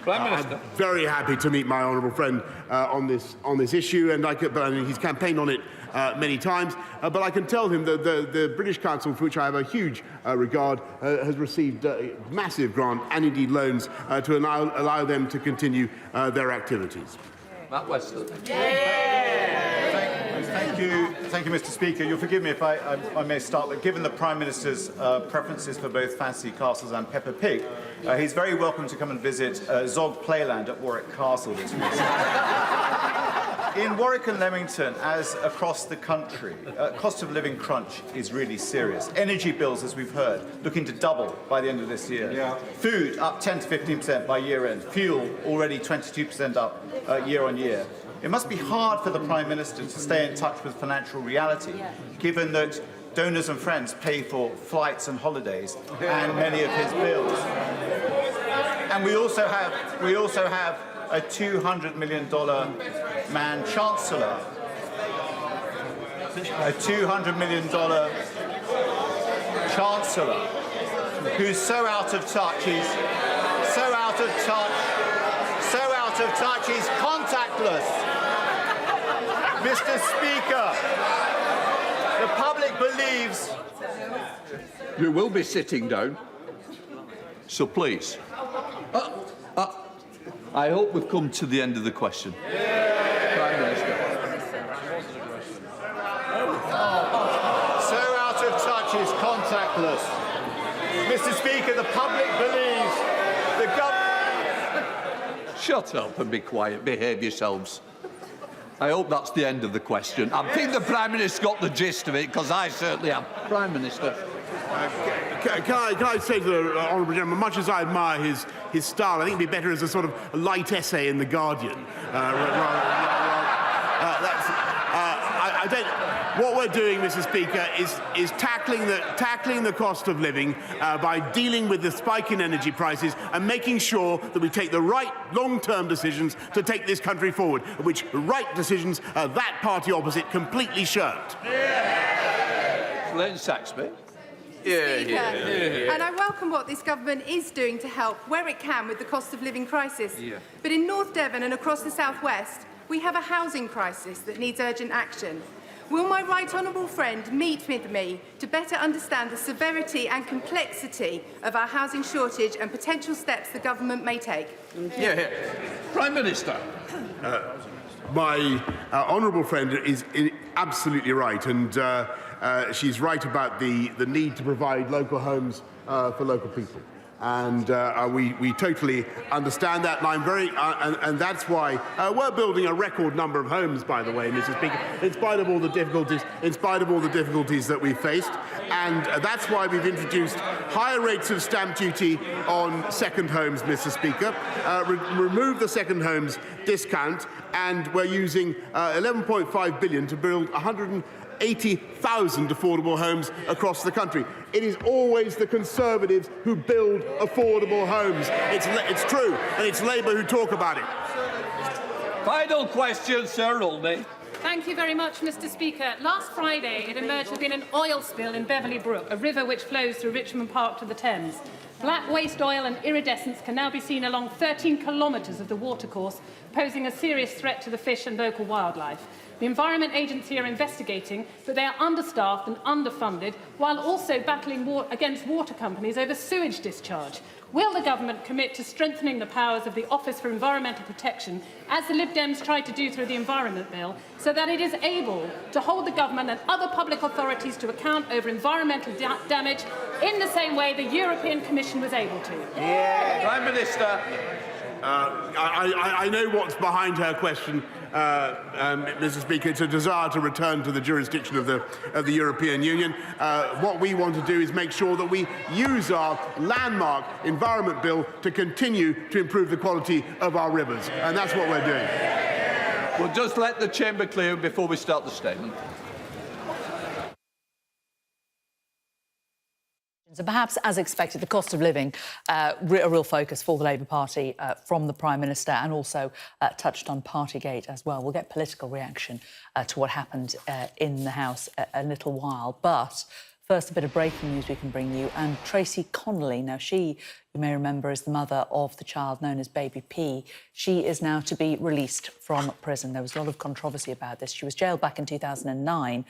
Prime Minister. I'm very happy to meet my honourable friend on this issue, and he's campaigned on it many times. But I can tell him that the British Council, for which I have a huge regard, has received massive grant and indeed loans to allow them to continue their activities. Matt Weston. Thank you, Mr. Speaker. You'll forgive me if I may start, but given the Prime Minister's preferences for both fancy castles and Peppa Pig, he's very welcome to come and visit Zog Playland at Warwick Castle this week. In Warwick and Leamington, as across the country, cost of living crunch is really serious. Energy bills, as we've heard, looking to double by the end of this year. Yeah. Food up 10 to 15% by year end. Fuel already 22% up year on year. It must be hard for the Prime Minister to stay in touch with financial reality, given that donors and friends pay for flights and holidays and many of his bills. And we also have a $200 million man chancellor, a $200 million chancellor who's so out of touch, he's contactless. Mr. Speaker, the public believes... You will be sitting down, so please. I hope we've come to the end of the question. Prime Minister. So out of touch is contactless. Mr. Speaker, the public believes the government... Shut up and be quiet. Behave yourselves. I hope that's the end of the question. I think the Prime Minister's got the gist of it, because I certainly am. Prime Minister. Can I say to the honourable gentleman, much as I admire his style, I think it'd be better as a sort of a light essay in The Guardian. What we're doing, Mr. Speaker, is tackling the cost of living by dealing with the spike in energy prices and making sure that we take the right long-term decisions to take this country forward, which right decisions that party opposite completely shirked. Len Saxby. And I welcome what this government is doing to help where it can with the cost of living crisis. But in North Devon and across the South West, we have a housing crisis that needs urgent action. Will my right honourable friend meet with me to better understand the severity and complexity of our housing shortage and potential steps the government may take? Prime Minister. My honourable friend is absolutely right, and she's right about the need to provide local homes for local people. And we totally understand that, and I'm very, and that's why we're building a record number of homes, by the way, Mr. Speaker, in spite of all the difficulties that we've faced, and that's why we've introduced higher rates of stamp duty on second homes, Mr. Speaker, remove the second homes discount, and we're using 11.5 billion to build 180,000 affordable homes across the country. It is always the Conservatives who build affordable homes. It's true, and it's Labour who talk about it. Final question, Sir Olney. Thank you very much, Mr. Speaker. Last Friday, it emerged there'd been an oil spill in Beverley Brook, a river which flows through Richmond Park to the Thames. Black waste oil and iridescence can now be seen along 13 kilometres of the watercourse, posing a serious threat to the fish and local wildlife. The Environment Agency are investigating, but they are understaffed and underfunded, while also battling against water companies over sewage discharge. Will the government commit to strengthening the powers of the Office for Environmental Protection, as the Lib Dems tried to do through the Environment Bill, so that it is able to hold the government and other public authorities to account over environmental damage in the same way the European Commission was able to? Prime Minister. I know what's behind her question, Mr. Speaker. It's a desire to return to the jurisdiction of the European Union. What we want to do is make sure that we use our landmark Environment Bill to continue to improve the quality of our rivers, and that's what we're doing. We'll just let the chamber clear before we start the statement. So perhaps, as expected, the cost of living, a real focus for the Labour Party from the Prime Minister, and also touched on partygate as well. We'll get political reaction to what happened in the House a little while. But first, a bit of breaking news we can bring you. And Tracy Connolly, now she, you may remember, is the mother of the child known as Baby P. She is now to be released from prison. There was a lot of controversy about this. She was jailed back in 2009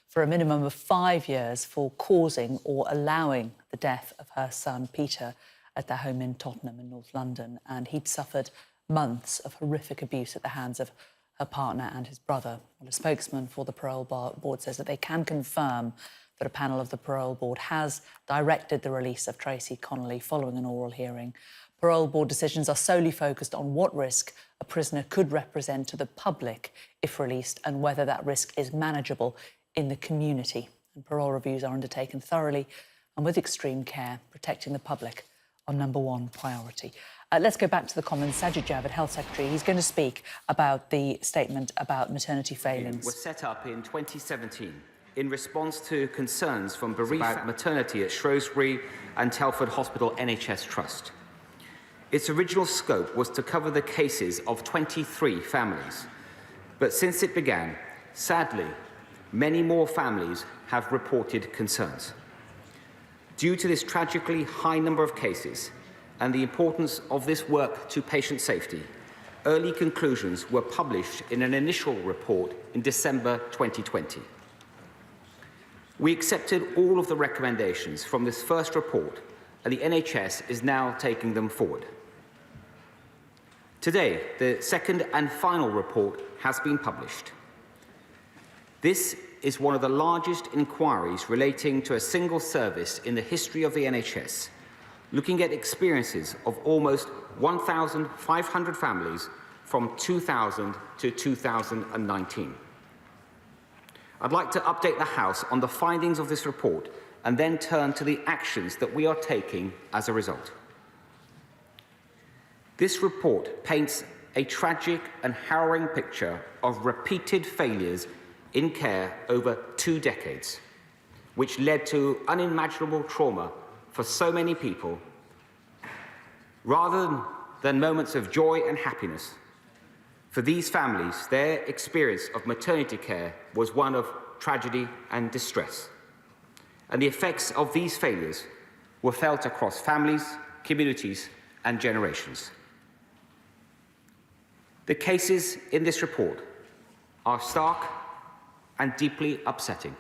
for a minimum of 5 years for causing or allowing the death of her son, Peter, at their home in Tottenham in North London. And he'd suffered months of horrific abuse at the hands of her partner and his brother. Well, a spokesman for the parole board says that they can confirm that a panel of the Parole Board has directed the release of Tracy Connolly following an oral hearing. Parole Board decisions are solely focused on what risk a prisoner could represent to the public if released and whether that risk is manageable in the community. And parole reviews are undertaken thoroughly and with extreme care, protecting the public on #1 priority. Let's go back to the Commons. Sajid Javid, Health Secretary, he's going to speak about the statement about maternity failings. Was set up in 2017 in response to concerns from bereaved maternity at Shrewsbury and Telford Hospital NHS Trust. Its original scope was to cover the cases of 23 families, but since it began, sadly, many more families have reported concerns. Due to this tragically high number of cases and the importance of this work to patient safety, early conclusions were published in an initial report in December 2020. We accepted all of the recommendations from this first report, and the NHS is now taking them forward. Today, the second and final report has been published. This is one of the largest inquiries relating to a single service in the history of the NHS, looking at experiences of almost 1,500 families from 2000 to 2019. I'd like to update the House on the findings of this report and then turn to the actions that we are taking as a result. This report paints a tragic and harrowing picture of repeated failures in care over 2 decades, which led to unimaginable trauma for so many people. Rather than moments of joy and happiness, for these families, their experience of maternity care was one of tragedy and distress. And the effects of these failures were felt across families, communities, and generations. The cases in this report are stark and deeply upsetting.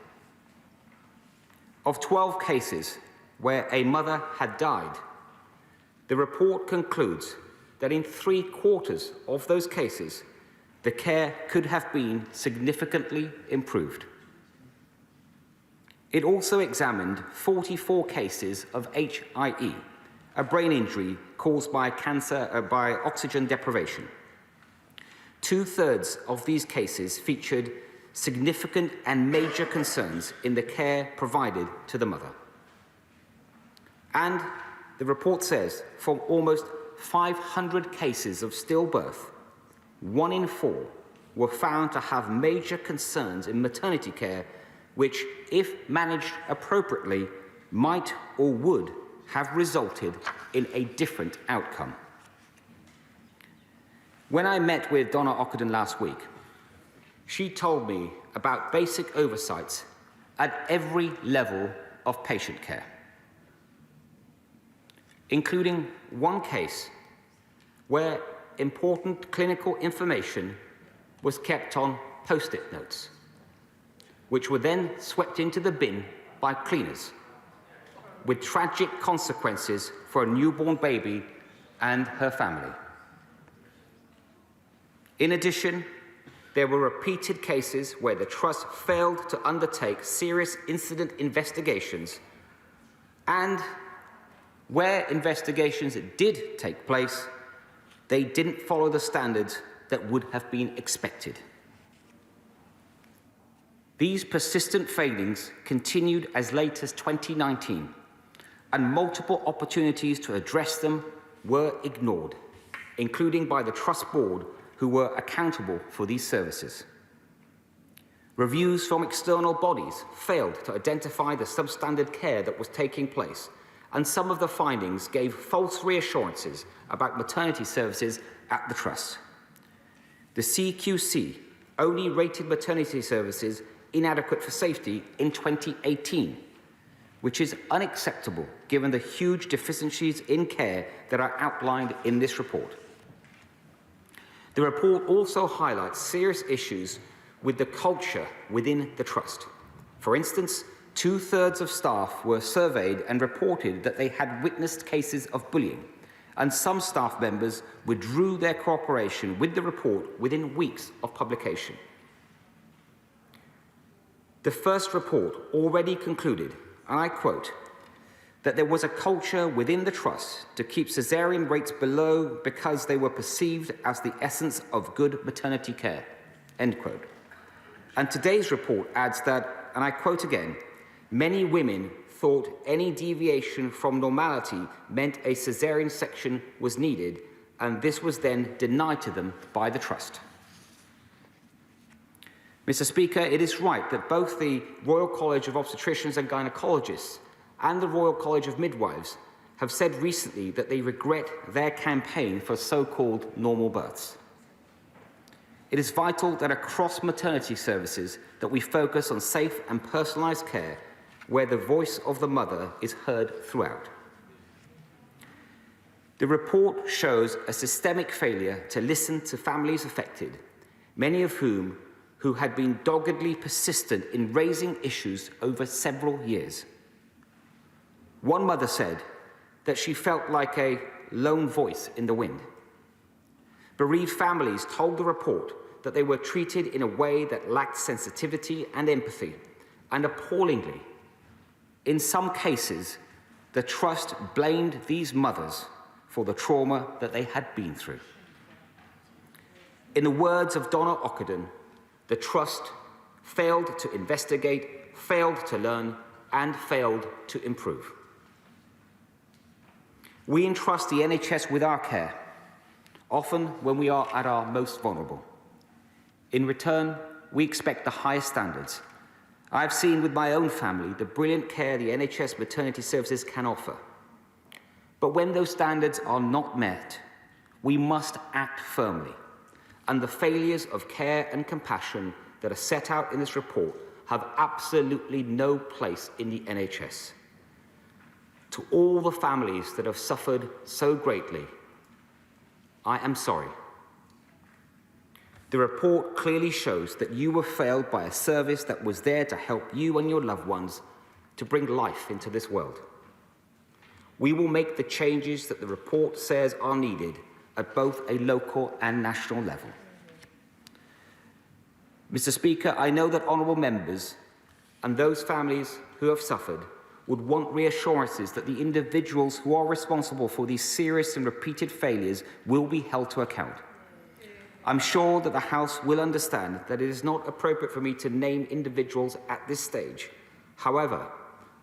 Of 12 cases where a mother had died, the report concludes that in 3/4 of those cases, the care could have been significantly improved. It also examined 44 cases of HIE, a brain injury caused by by oxygen deprivation. 2/3 of these cases featured significant and major concerns in the care provided to the mother. And the report says from almost 500 cases of stillbirth, 1 in 4 were found to have major concerns in maternity care, which, if managed appropriately, might or would have resulted in a different outcome. When I met with Donna Ockenden last week, she told me about basic oversights at every level of patient care, including one case where important clinical information was kept on post-it notes, which were then swept into the bin by cleaners, with tragic consequences for a newborn baby and her family. In addition, there were repeated cases where the Trust failed to undertake serious incident investigations, and where investigations did take place, they didn't follow the standards that would have been expected. These persistent failings continued as late as 2019, and multiple opportunities to address them were ignored, including by the Trust Board, who were accountable for these services. Reviews from external bodies failed to identify the substandard care that was taking place, and some of the findings gave false reassurances about maternity services at the Trust. The CQC only rated maternity services inadequate for safety in 2018, which is unacceptable given the huge deficiencies in care that are outlined in this report. The report also highlights serious issues with the culture within the Trust. For instance, 2/3 of staff were surveyed and reported that they had witnessed cases of bullying, and some staff members withdrew their cooperation with the report within weeks of publication. The first report already concluded, and I quote, that there was a culture within the Trust to keep caesarean rates below because they were perceived as the essence of good maternity care, end quote. And today's report adds that, and I quote again, many women thought any deviation from normality meant a caesarean section was needed, and this was then denied to them by the Trust. Mr. Speaker, it is right that both the Royal College of Obstetricians and Gynecologists and the Royal College of Midwives have said recently that they regret their campaign for so-called normal births. It is vital that across maternity services that we focus on safe and personalised care where the voice of the mother is heard throughout. The report shows a systemic failure to listen to families affected, many of whom had been doggedly persistent in raising issues over several years. One mother said that she felt like a lone voice in the wind. Bereaved families told the report that they were treated in a way that lacked sensitivity and empathy, and appallingly, in some cases, the Trust blamed these mothers for the trauma that they had been through. In the words of Donna Ockenden, the Trust failed to investigate, failed to learn, and failed to improve. We entrust the NHS with our care, often when we are at our most vulnerable. In return, we expect the highest standards. I've seen with my own family the brilliant care the NHS maternity services can offer. But when those standards are not met, we must act firmly. And the failures of care and compassion that are set out in this report have absolutely no place in the NHS. To all the families that have suffered so greatly, I am sorry. The report clearly shows that you were failed by a service that was there to help you and your loved ones to bring life into this world. We will make the changes that the report says are needed at both a local and national level. Mr. Speaker, I know that honourable members and those families who have suffered would want reassurances that the individuals who are responsible for these serious and repeated failures will be held to account. I'm sure that the House will understand that it is not appropriate for me to name individuals at this stage. However,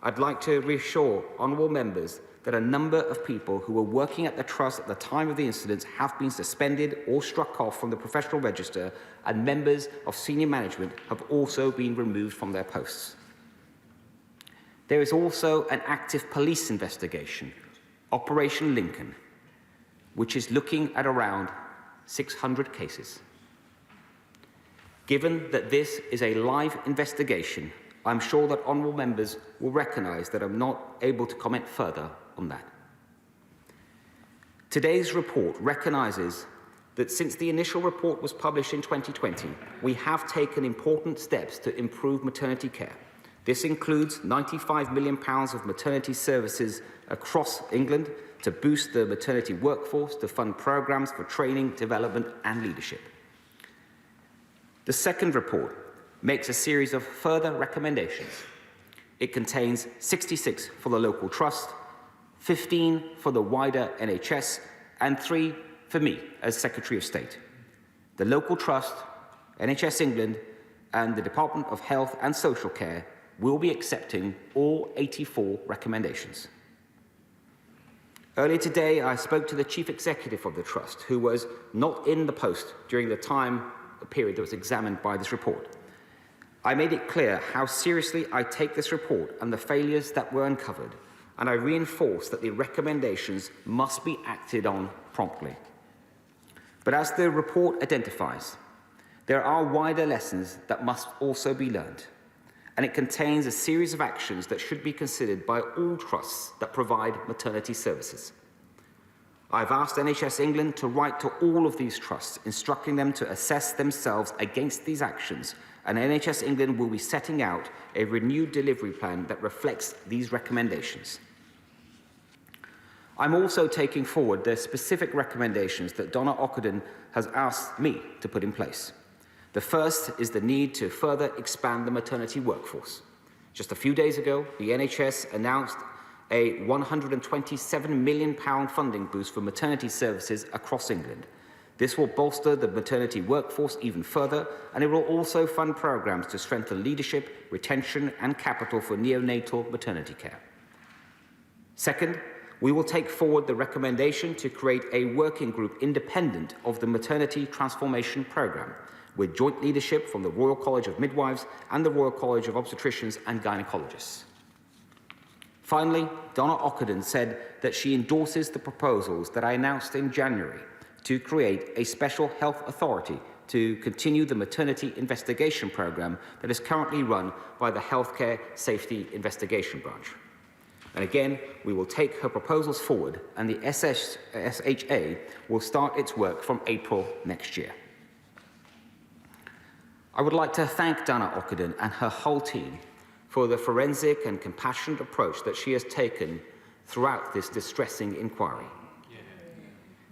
I'd like to reassure honourable members that a number of people who were working at the Trust at the time of the incidents have been suspended or struck off from the professional register, and members of senior management have also been removed from their posts. There is also an active police investigation, Operation Lincoln, which is looking at around 600 cases. Given that this is a live investigation, I'm sure that honourable members will recognise that I'm not able to comment further on that. Today's report recognises that since the initial report was published in 2020, we have taken important steps to improve maternity care. This includes £95 million of maternity services across England to boost the maternity workforce, to fund programmes for training, development and leadership. The second report makes a series of further recommendations. It contains 66 for the local trust, 15 for the wider NHS, and 3 for me as Secretary of State. The local trust, NHS England, and the Department of Health and Social Care will be accepting all 84 recommendations. Earlier today, I spoke to the Chief Executive of the Trust, who was not in the post during the period that was examined by this report. I made it clear how seriously I take this report and the failures that were uncovered, and I reinforced that the recommendations must be acted on promptly. But as the report identifies, there are wider lessons that must also be learned, and it contains a series of actions that should be considered by all trusts that provide maternity services. I've asked NHS England to write to all of these trusts, instructing them to assess themselves against these actions, and NHS England will be setting out a renewed delivery plan that reflects these recommendations. I'm also taking forward the specific recommendations that Donna Ockenden has asked me to put in place. The first is the need to further expand the maternity workforce. Just a few days ago, the NHS announced a £127 million funding boost for maternity services across England. This will bolster the maternity workforce even further, and it will also fund programmes to strengthen leadership, retention and capital for neonatal maternity care. Second, we will take forward the recommendation to create a working group independent of the Maternity Transformation Programme, with joint leadership from the Royal College of Midwives and the Royal College of Obstetricians and Gynaecologists. Finally, Donna Ockenden said that she endorses the proposals that I announced in January to create a special health authority to continue the maternity investigation programme that is currently run by the Healthcare Safety Investigation Branch. And again, we will take her proposals forward, and the SHA will start its work from April next year. I would like to thank Donna Ockenden and her whole team for the forensic and compassionate approach that she has taken throughout this distressing inquiry.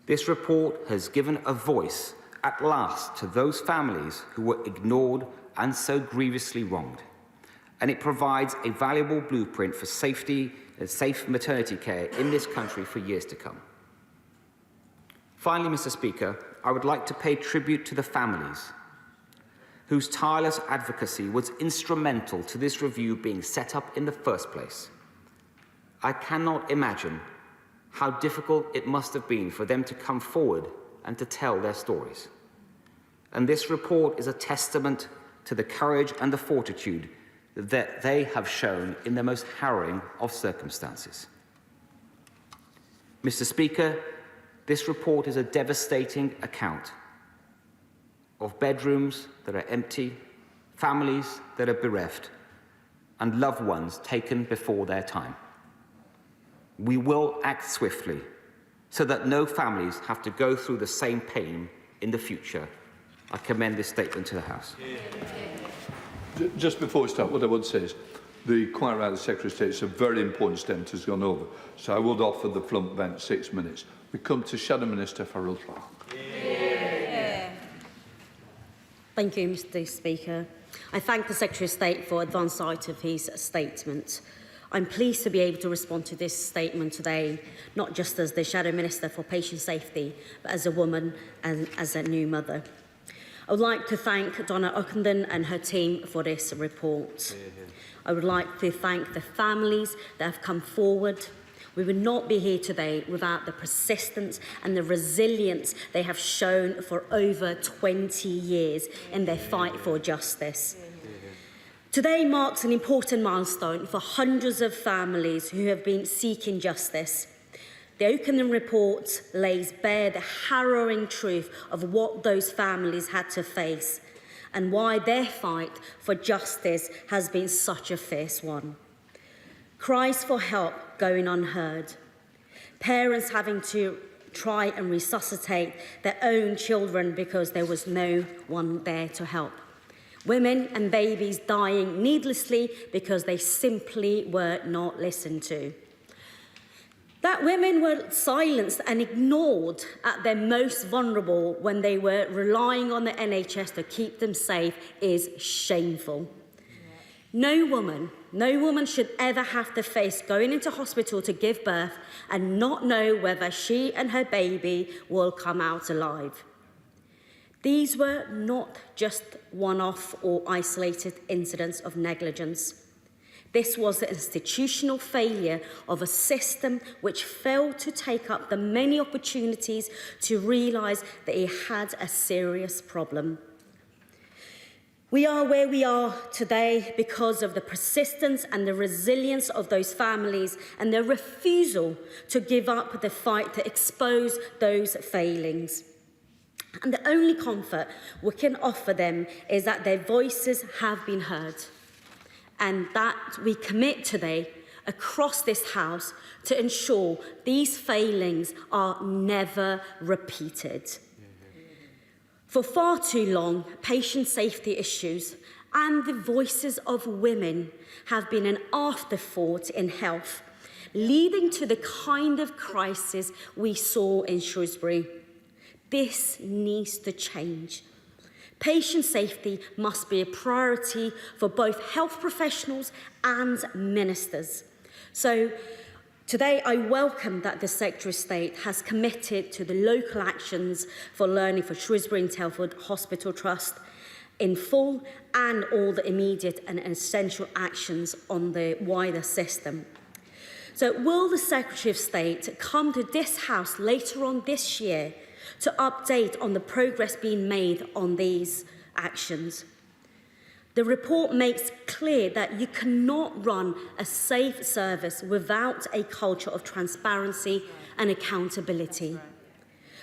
This report has given a voice at last to those families who were ignored and so grievously wronged. And it provides a valuable blueprint for safety and safe maternity care in this country for years to come. Finally, Mr. Speaker, I would like to pay tribute to the families whose tireless advocacy was instrumental to this review being set up in the first place. I cannot imagine how difficult it must have been for them to come forward and to tell their stories. And this report is a testament to the courage and the fortitude that they have shown in the most harrowing of circumstances. Mr. Speaker, this report is a devastating account of bedrooms that are empty, families that are bereft, and loved ones taken before their time. We will act swiftly so that no families have to go through the same pain in the future. I commend this statement to the House. Just before we start, what I would say is the quite right, the Secretary of State, it's a very important statement has gone over. So I would offer the flump bench 6 minutes. We come to Shadow Minister Farrell Clark. Thank you, Mr. Speaker. I thank the Secretary of State for advance sight of his statement. I'm pleased to be able to respond to this statement today, not just as the Shadow Minister for Patient Safety, but as a woman and as a new mother. I would like to thank Donna Ockenden and her team for this report. I would like to thank the families that have come forward. We would not be here today without the persistence and the resilience they have shown for over 20 years in their fight for justice. Today marks an important milestone for hundreds of families who have been seeking justice. The Ockenden report lays bare the harrowing truth of what those families had to face and why their fight for justice has been such a fierce one. Cries for help going unheard, parents having to try and resuscitate their own children because there was no one there to help. Women and babies dying needlessly because they simply were not listened to. That women were silenced and ignored at their most vulnerable when they were relying on the NHS to keep them safe is shameful. No woman should ever have to face going into hospital to give birth and not know whether she and her baby will come out alive. These were not just one-off or isolated incidents of negligence. This was the institutional failure of a system which failed to take up the many opportunities to realise that it had a serious problem. We are where we are today because of the persistence and the resilience of those families and their refusal to give up the fight to expose those failings. And the only comfort we can offer them is that their voices have been heard, and that we commit today across this House to ensure these failings are never repeated. For far too long, patient safety issues and the voices of women have been an afterthought in health, leading to the kind of crisis we saw in Shrewsbury. This needs to change. Patient safety must be a priority for both health professionals and ministers. So today, I welcome that the Secretary of State has committed to the local actions for learning for Shrewsbury and Telford Hospital Trust in full, and all the immediate and essential actions on the wider system. So will the Secretary of State come to this House later on this year to update on the progress being made on these actions? The report makes clear that you cannot run a safe service without a culture of transparency and accountability.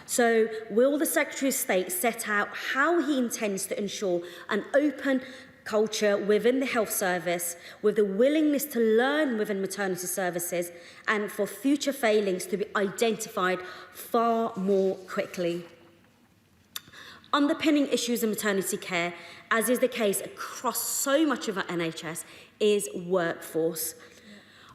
So, will the Secretary of State set out how he intends to ensure an open culture within the health service, with the willingness to learn within maternity services, and for future failings to be identified far more quickly? Underpinning issues in maternity care, as is the case across so much of our NHS, is workforce.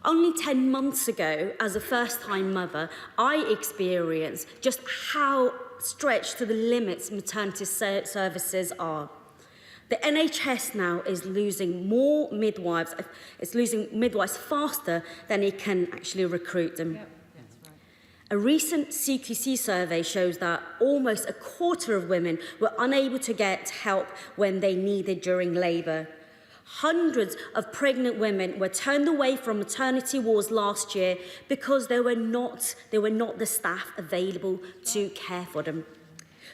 Only 10 months ago, as a first-time mother, I experienced just how stretched to the limits maternity services are. The NHS now is losing more midwives. It's losing midwives faster than it can actually recruit them. Yep. A recent CQC survey shows that almost a quarter of women were unable to get help when they needed during labour. Hundreds of pregnant women were turned away from maternity wards last year because there were not the staff available to care for them.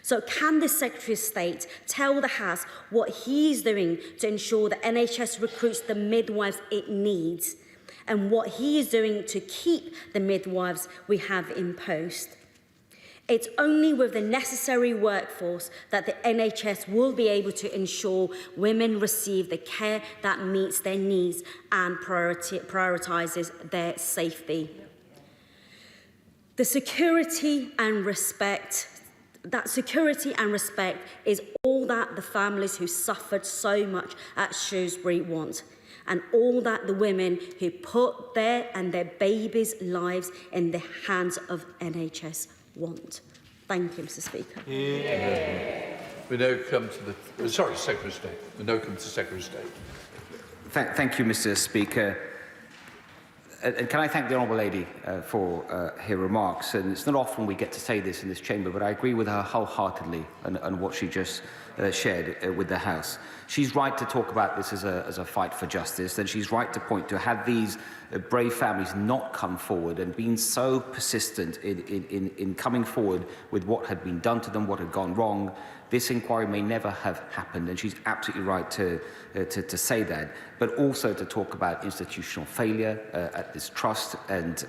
So can the Secretary of State tell the House what he is doing to ensure that NHS recruits the midwives it needs, and what he is doing to keep the midwives we have in post? It's only with the necessary workforce that the NHS will be able to ensure women receive the care that meets their needs and prioritises their safety. Security and respect is all that the families who suffered so much at Shrewsbury want, and all that the women who put their and their babies' lives in the hands of NHS want. Thank you, Mr. Speaker. We now come to the Secretary of State. We now come to Secretary of State. Thank you, Mr. Speaker. And can I thank the Honourable Lady for her remarks? And it's not often we get to say this in this chamber, but I agree with her wholeheartedly on what she just shared with the House. She's right to talk about this as a fight for justice, and she's right to point to had these brave families not come forward and been so persistent in coming forward with what had been done to them, what had gone wrong, this inquiry may never have happened, and she's absolutely right to say that, but also to talk about institutional failure at this trust, and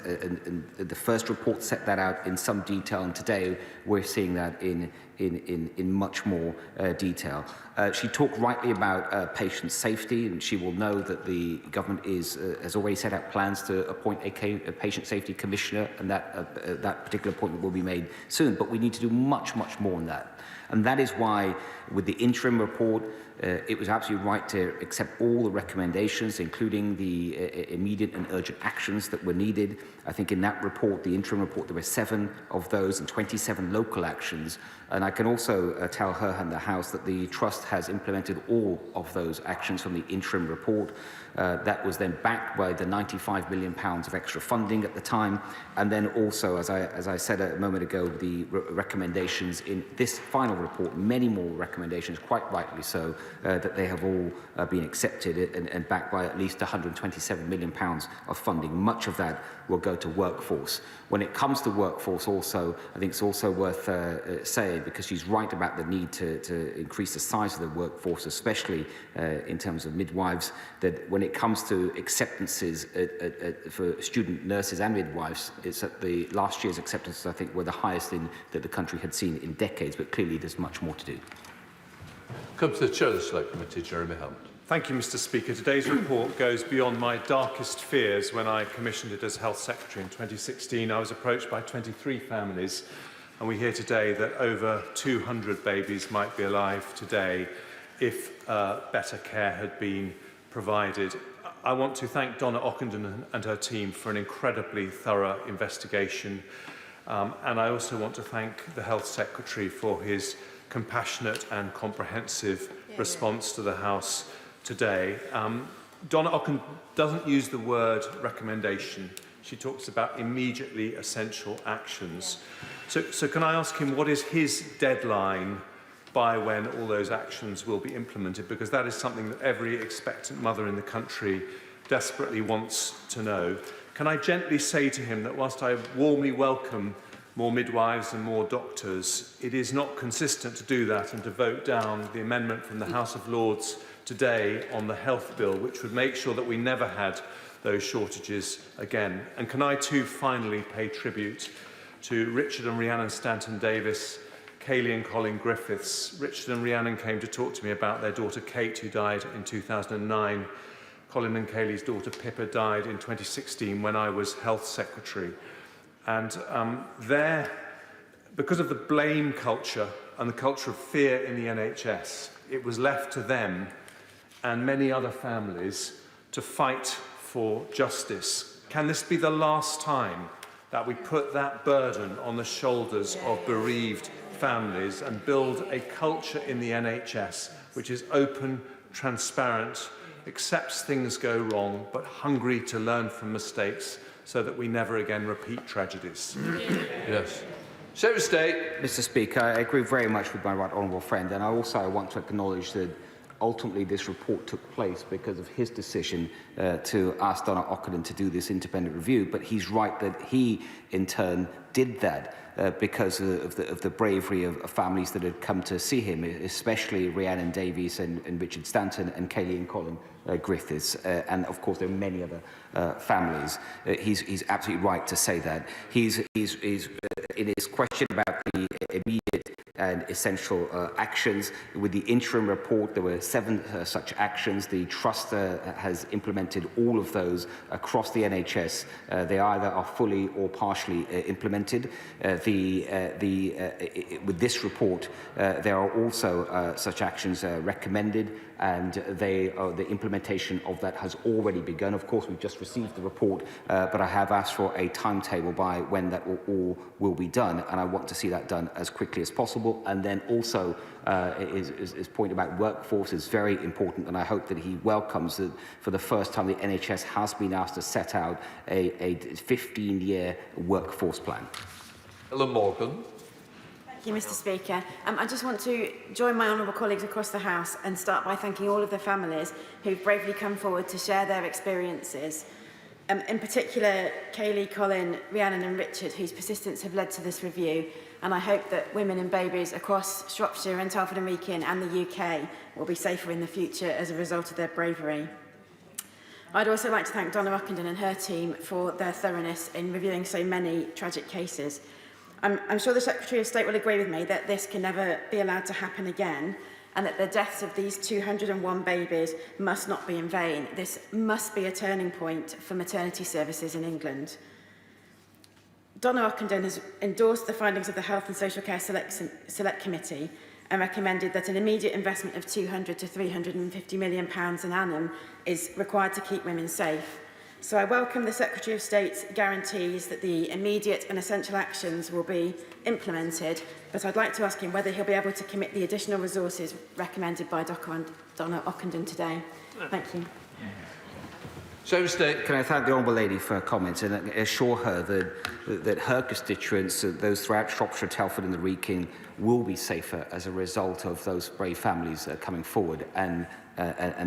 the first report set that out in some detail, and today we're seeing that in much more detail. She talked rightly about patient safety, and she will know that the government has already set out plans to appoint a patient safety commissioner, and that particular appointment will be made soon. But we need to do much, much more on that. And that is why, with the interim report, it was absolutely right to accept all the recommendations, including the immediate and urgent actions that were needed. I think in that report, the interim report, there were 7 of those and 27 local actions. And I can also tell her and the House that the Trust has implemented all of those actions from the interim report. That was then backed by the £95 million of extra funding at the time. And then also, as I said a moment ago, the recommendations in this final report, many more recommendations, quite rightly so, that they have all been accepted and backed by at least £127 million of funding. Much of that will go to workforce. When it comes to workforce also, I think it's also worth saying, because she's right about the need to increase the size of the workforce, especially in terms of midwives, that when it comes to acceptances for student nurses and midwives, it's at the last year's acceptances, I think, were the highest that the country had seen in decades, but clearly there's much more to do. Come to the Chair of the Select Committee, Jeremy Hunt. Thank you, Mr. Speaker. Today's report goes beyond my darkest fears. When I commissioned it as Health Secretary in 2016, I was approached by 23 families, and we hear today that over 200 babies might be alive today if better care had been provided. I want to thank Donna Ockenden and her team for an incredibly thorough investigation, and I also want to thank the Health Secretary for his compassionate and comprehensive response to the House today. Donna Ockenden doesn't use the word recommendation. She talks about immediately essential actions. So can I ask him what is his deadline by when all those actions will be implemented? Because that is something that every expectant mother in the country desperately wants to know. Can I gently say to him that whilst I warmly welcome more midwives and more doctors, it is not consistent to do that and to vote down the amendment from the House of Lords today on the health bill, which would make sure that we never had those shortages again. And can I too finally pay tribute to Richard and Rhiannon Stanton-Davis, Kaylee and Colin Griffiths. Richard and Rhiannon came to talk to me about their daughter Kate, who died in 2009. Colin and Kaylee's daughter Pippa died in 2016 when I was Health Secretary. And because of the blame culture and the culture of fear in the NHS, it was left to them and many other families to fight for justice. Can this be the last time that we put that burden on the shoulders of bereaved families and build a culture in the NHS which is open, transparent, accepts things go wrong, but hungry to learn from mistakes so that we never again repeat tragedies? Yes. Secretary of State. Mr. Speaker, I agree very much with my right honourable friend, and I also want to acknowledge that ultimately this report took place because of his decision to ask Donna Ockenden to do this independent review. But he's right that he, in turn, did that because of the bravery of families that had come to see him, especially Rhiannon Davies and Richard Stanton and Kaylee and Colin Griffiths. And, of course, there are many other families. He's absolutely right to say that. He's in his question about the immediate and essential actions. With the interim report, there were 7 such actions. The Trust has implemented all of those across the NHS. They either are fully or partially implemented. With this report, there are also such actions recommended, and the implementation of that has already begun. Of course, we've just received the report, but I have asked for a timetable by when that all will be done, and I want to see that done as quickly as possible. And then also, his point about workforce is very important, and I hope that he welcomes that for the first time the NHS has been asked to set out a 15-year workforce plan. Ellen Morgan. Thank you, Mr. Speaker. I just want to join my honourable colleagues across the House and start by thanking all of the families who've bravely come forward to share their experiences. In particular, Kaylee, Colin, Rhiannon and Richard, whose persistence have led to this review. And I hope that women and babies across Shropshire and Telford and Wrekin and the UK will be safer in the future as a result of their bravery. I'd also like to thank Donna Ockenden and her team for their thoroughness in reviewing so many tragic cases. I'm sure the Secretary of State will agree with me that this can never be allowed to happen again, and that the deaths of these 201 babies must not be in vain. This must be a turning point for maternity services in England. Donna Ockenden has endorsed the findings of the Health and Social Care Select Committee and recommended that an immediate investment of £200 to £350 million an annum is required to keep women safe. So I welcome the Secretary of State's guarantees that the immediate and essential actions will be implemented, but I'd like to ask him whether he'll be able to commit the additional resources recommended by Donna Ockenden today. Thank you. Secretary of State. Can I thank the Honourable Lady for her comments and assure her that her constituents, those throughout Shropshire, Telford and the Wrekin, will be safer as a result of those brave families coming forward and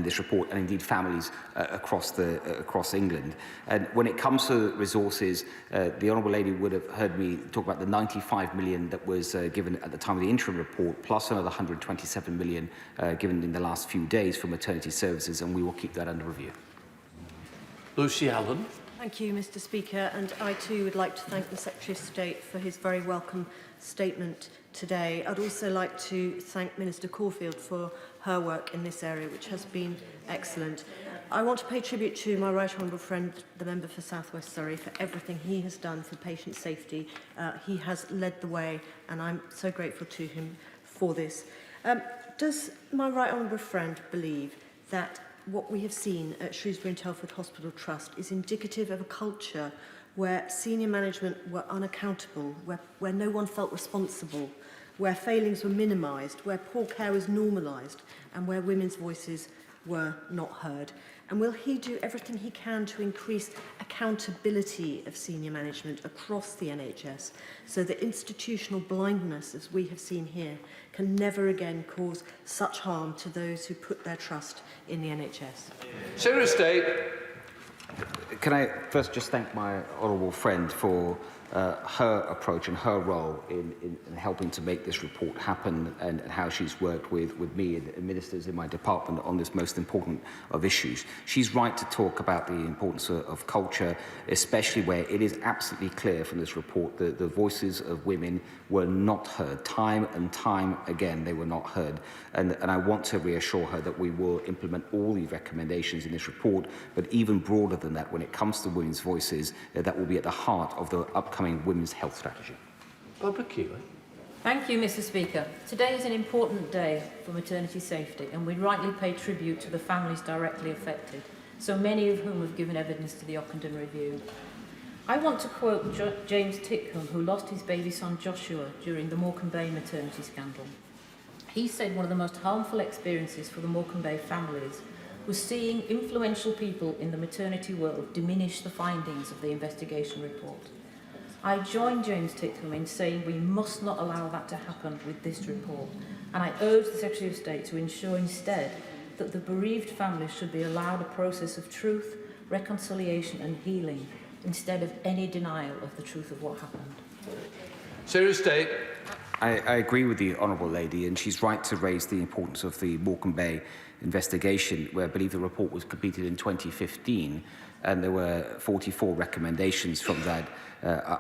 this report, and indeed families across England. And when it comes to resources, the Honourable Lady would have heard me talk about the 95 million that was given at the time of the interim report, plus another 127 million given in the last few days for maternity services, and we will keep that under review. Lucy Allen. Thank you, Mr. Speaker, and I too would like to thank the Secretary of State for his very welcome statement today. I'd also like to thank Minister Caulfield for her work in this area, which has been excellent. I want to pay tribute to my right honourable friend, the member for South West Surrey, for everything he has done for patient safety. He has led the way, and I'm so grateful to him for this. Does my right honourable friend believe that what we have seen at Shrewsbury and Telford Hospital Trust is indicative of a culture where senior management were unaccountable, where no one felt responsible, where failings were minimised, where poor care was normalised, and where women's voices were not heard? And will he do everything he can to increase accountability of senior management across the NHS so that institutional blindness, as we have seen here, can never again cause such harm to those who put their trust in the NHS? Sir State. Can I first just thank my honourable friend for her approach and her role in helping to make this report happen, and how she's worked with me and ministers in my department on this most important of issues. She's right to talk about the importance of culture, especially where it is absolutely clear from this report that the voices of women were not heard. Time and time again, they were not heard. And I want to reassure her that we will implement all the recommendations in this report, but even broader than that, when it comes to women's voices, that will be at the heart of the upcoming women's health strategy. Thank you, Mr. Speaker. Today is an important day for maternity safety, and we rightly pay tribute to the families directly affected, so many of whom have given evidence to the Ockenden Review. I want to quote James Titcombe, who lost his baby son Joshua during the Morecambe Bay maternity scandal. He said one of the most harmful experiences for the Morecambe Bay families was seeing influential people in the maternity world diminish the findings of the investigation report. I join James Titcombe in saying we must not allow that to happen with this report, and I urge the Secretary of State to ensure instead that the bereaved families should be allowed a process of truth, reconciliation and healing, instead of any denial of the truth of what happened. Sir State. I agree with the honourable lady, and she's right to raise the importance of the Morecambe Bay investigation, where I believe the report was completed in 2015, and there were 44 recommendations from that.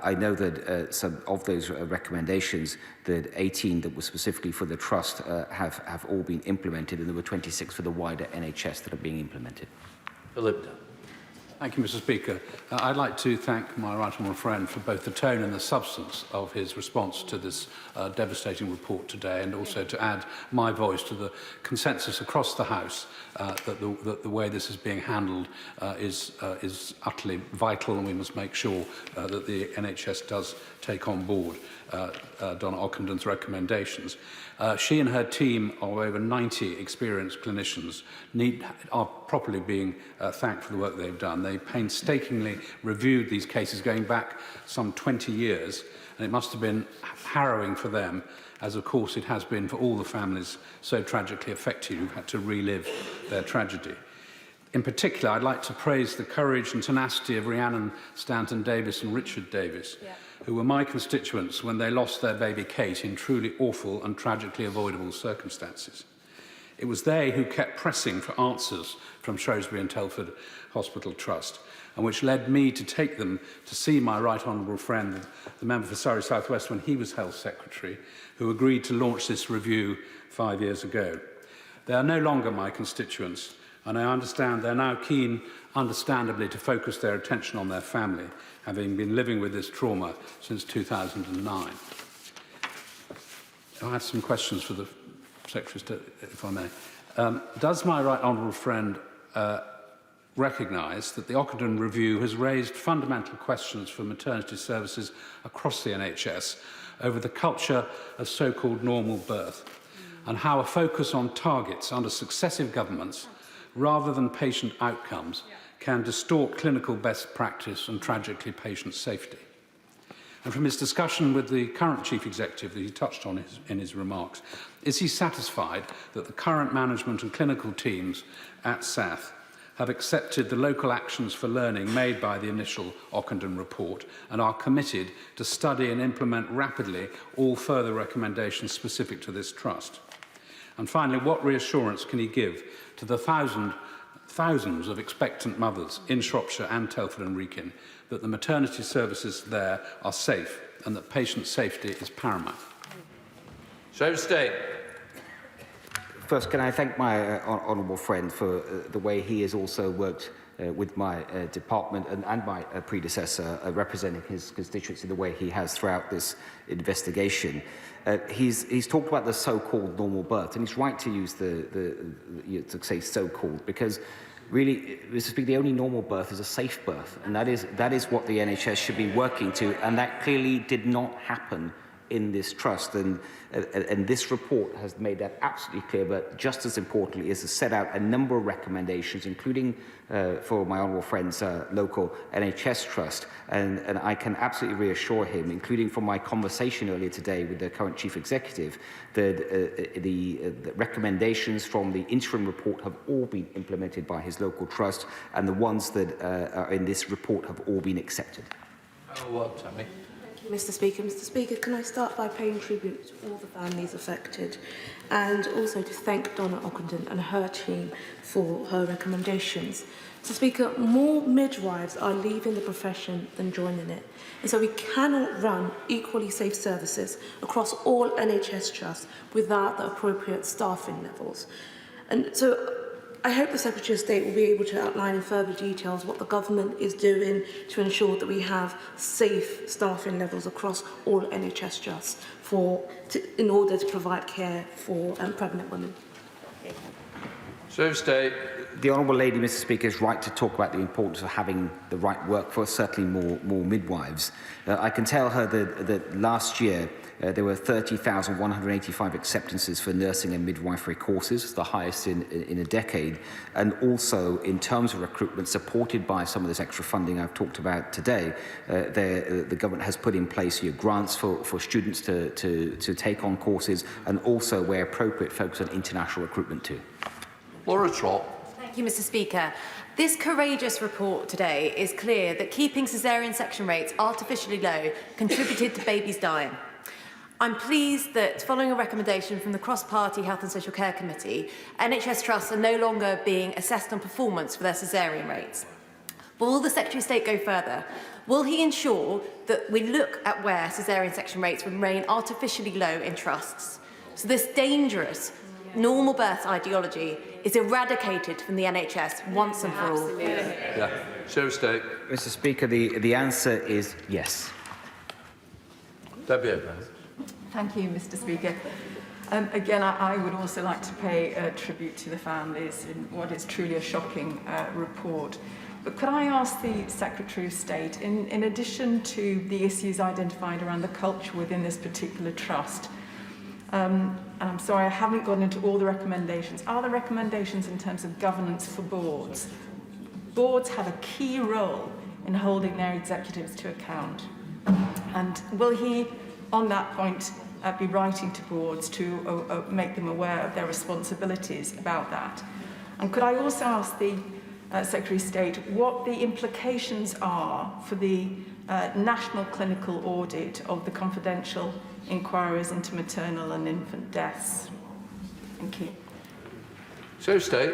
I know that some of those recommendations, that 18 that were specifically for the Trust, have all been implemented, and there were 26 for the wider NHS that are being implemented. Philip. Thank you, Mr. Speaker. I'd like to thank my right honourable friend for both the tone and the substance of his response to this devastating report today, and also to add my voice to the consensus across the House that the way this is being handled is utterly vital, and we must make sure that the NHS does take on board Donna Ockenden's recommendations. She and her team of over 90 experienced clinicians are properly being thanked for the work they've done. They painstakingly reviewed these cases going back some 20 years, and it must have been harrowing for them, as of course it has been for all the families so tragically affected who've had to relive their tragedy. In particular, I'd like to praise the courage and tenacity of Rhiannon Stanton-Davis and Richard Davis, who were my constituents when they lost their baby Kate in truly awful and tragically avoidable circumstances. It was they who kept pressing for answers from Shrewsbury and Telford Hospital Trust, and which led me to take them to see my right honourable friend, the member for Surrey South West, when he was Health Secretary, who agreed to launch this review 5 years ago. They are no longer my constituents, and I understand they're now keen, understandably, to focus their attention on their family, having been living with this trauma since 2009. I have some questions for the Secretary, if I may. Does my right honourable friend recognise that the Ockenden Review has raised fundamental questions for maternity services across the NHS over the culture of so-called normal birth, and how a focus on targets under successive governments rather than patient outcomes can distort clinical best practice and tragically patient safety? And from his discussion with the current Chief Executive that he touched on in his remarks, is he satisfied that the current management and clinical teams at SAF have accepted the local actions for learning made by the initial Ockenden report and are committed to study and implement rapidly all further recommendations specific to this trust? And finally, what reassurance can he give to the thousands of expectant mothers in Shropshire and Telford and Wrekin that the maternity services there are safe and that patient safety is paramount? Secretary of State. First, can I thank my honourable friend for the way he has also worked with my department and my predecessor, representing his constituency the way he has throughout this investigation. He's talked about the so-called normal birth, and he's right to use to say so-called, because really, Mr. Speaker, the only normal birth is a safe birth, and that is what the NHS should be working to, and that clearly did not happen in this trust, and this report has made that absolutely clear. But just as importantly is to set out a number of recommendations, including for my honourable friend's local NHS trust, and I can absolutely reassure him, including from my conversation earlier today with the current chief executive, that the recommendations from the interim report have all been implemented by his local trust, and the ones that are in this report have all been accepted. Thank you, Mr. Speaker. Mr. Speaker, can I start by paying tribute to all the families affected, and also to thank Donna Ockenden and her team for her recommendations. Mr. Speaker, more midwives are leaving the profession than joining it, and so we cannot run equally safe services across all NHS trusts without the appropriate staffing levels. And so I hope the Secretary of State will be able to outline in further details what the government is doing to ensure that we have safe staffing levels across all NHS trusts in order to provide care for pregnant women. Secretary of State. The Honourable Lady, Mr. Speaker, is right to talk about the importance of having the right workforce, certainly more midwives. I can tell her that last year there were 30,185 acceptances for nursing and midwifery courses, the highest in a decade. And also, in terms of recruitment, supported by some of this extra funding I've talked about today, the government has put in place grants for students to take on courses, and also, where appropriate, focus on international recruitment too. Laura Trott. Thank you, Mr. Speaker. This courageous report today is clear that keeping caesarean section rates artificially low contributed to babies dying. I'm pleased that, following a recommendation from the Cross-Party Health and Social Care Committee, NHS trusts are no longer being assessed on performance for their caesarean rates. But will the Secretary of State go further? Will he ensure that we look at where caesarean section rates remain artificially low in trusts, so this dangerous normal birth ideology is eradicated from the NHS once and for all? Yeah. Secretary of State. Mr. Speaker, the answer is yes. Debbie Evans. Thank you, Mr. Speaker. Again, I would also like to pay tribute to the families in what is truly a shocking report. But could I ask the Secretary of State, in addition to the issues identified around the culture within this particular trust, and I'm sorry I haven't gone into all the recommendations, are there recommendations in terms of governance for boards? Boards have a key role in holding their executives to account. And will he, on that point, be writing to boards to make them aware of their responsibilities about that? And could I also ask the Secretary of State what the implications are for the national clinical audit of the confidential inquiries into maternal and infant deaths? Thank you. Secretary of State.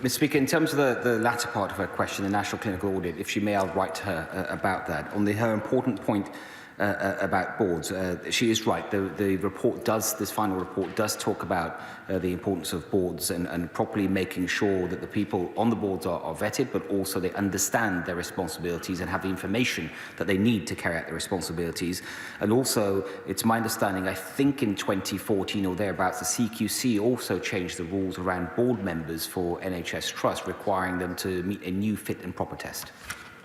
Mr. Speaker, in terms of the latter part of her question, the national clinical audit, if she may, I'll write to her about that. On her important point about boards, she is right. The report does, this final report does talk about the importance of boards and properly making sure that the people on the boards are vetted, but also they understand their responsibilities and have the information that they need to carry out their responsibilities. And also, it's my understanding, I think in 2014 or thereabouts, the CQC also changed the rules around board members for NHS Trust, requiring them to meet a new fit and proper test.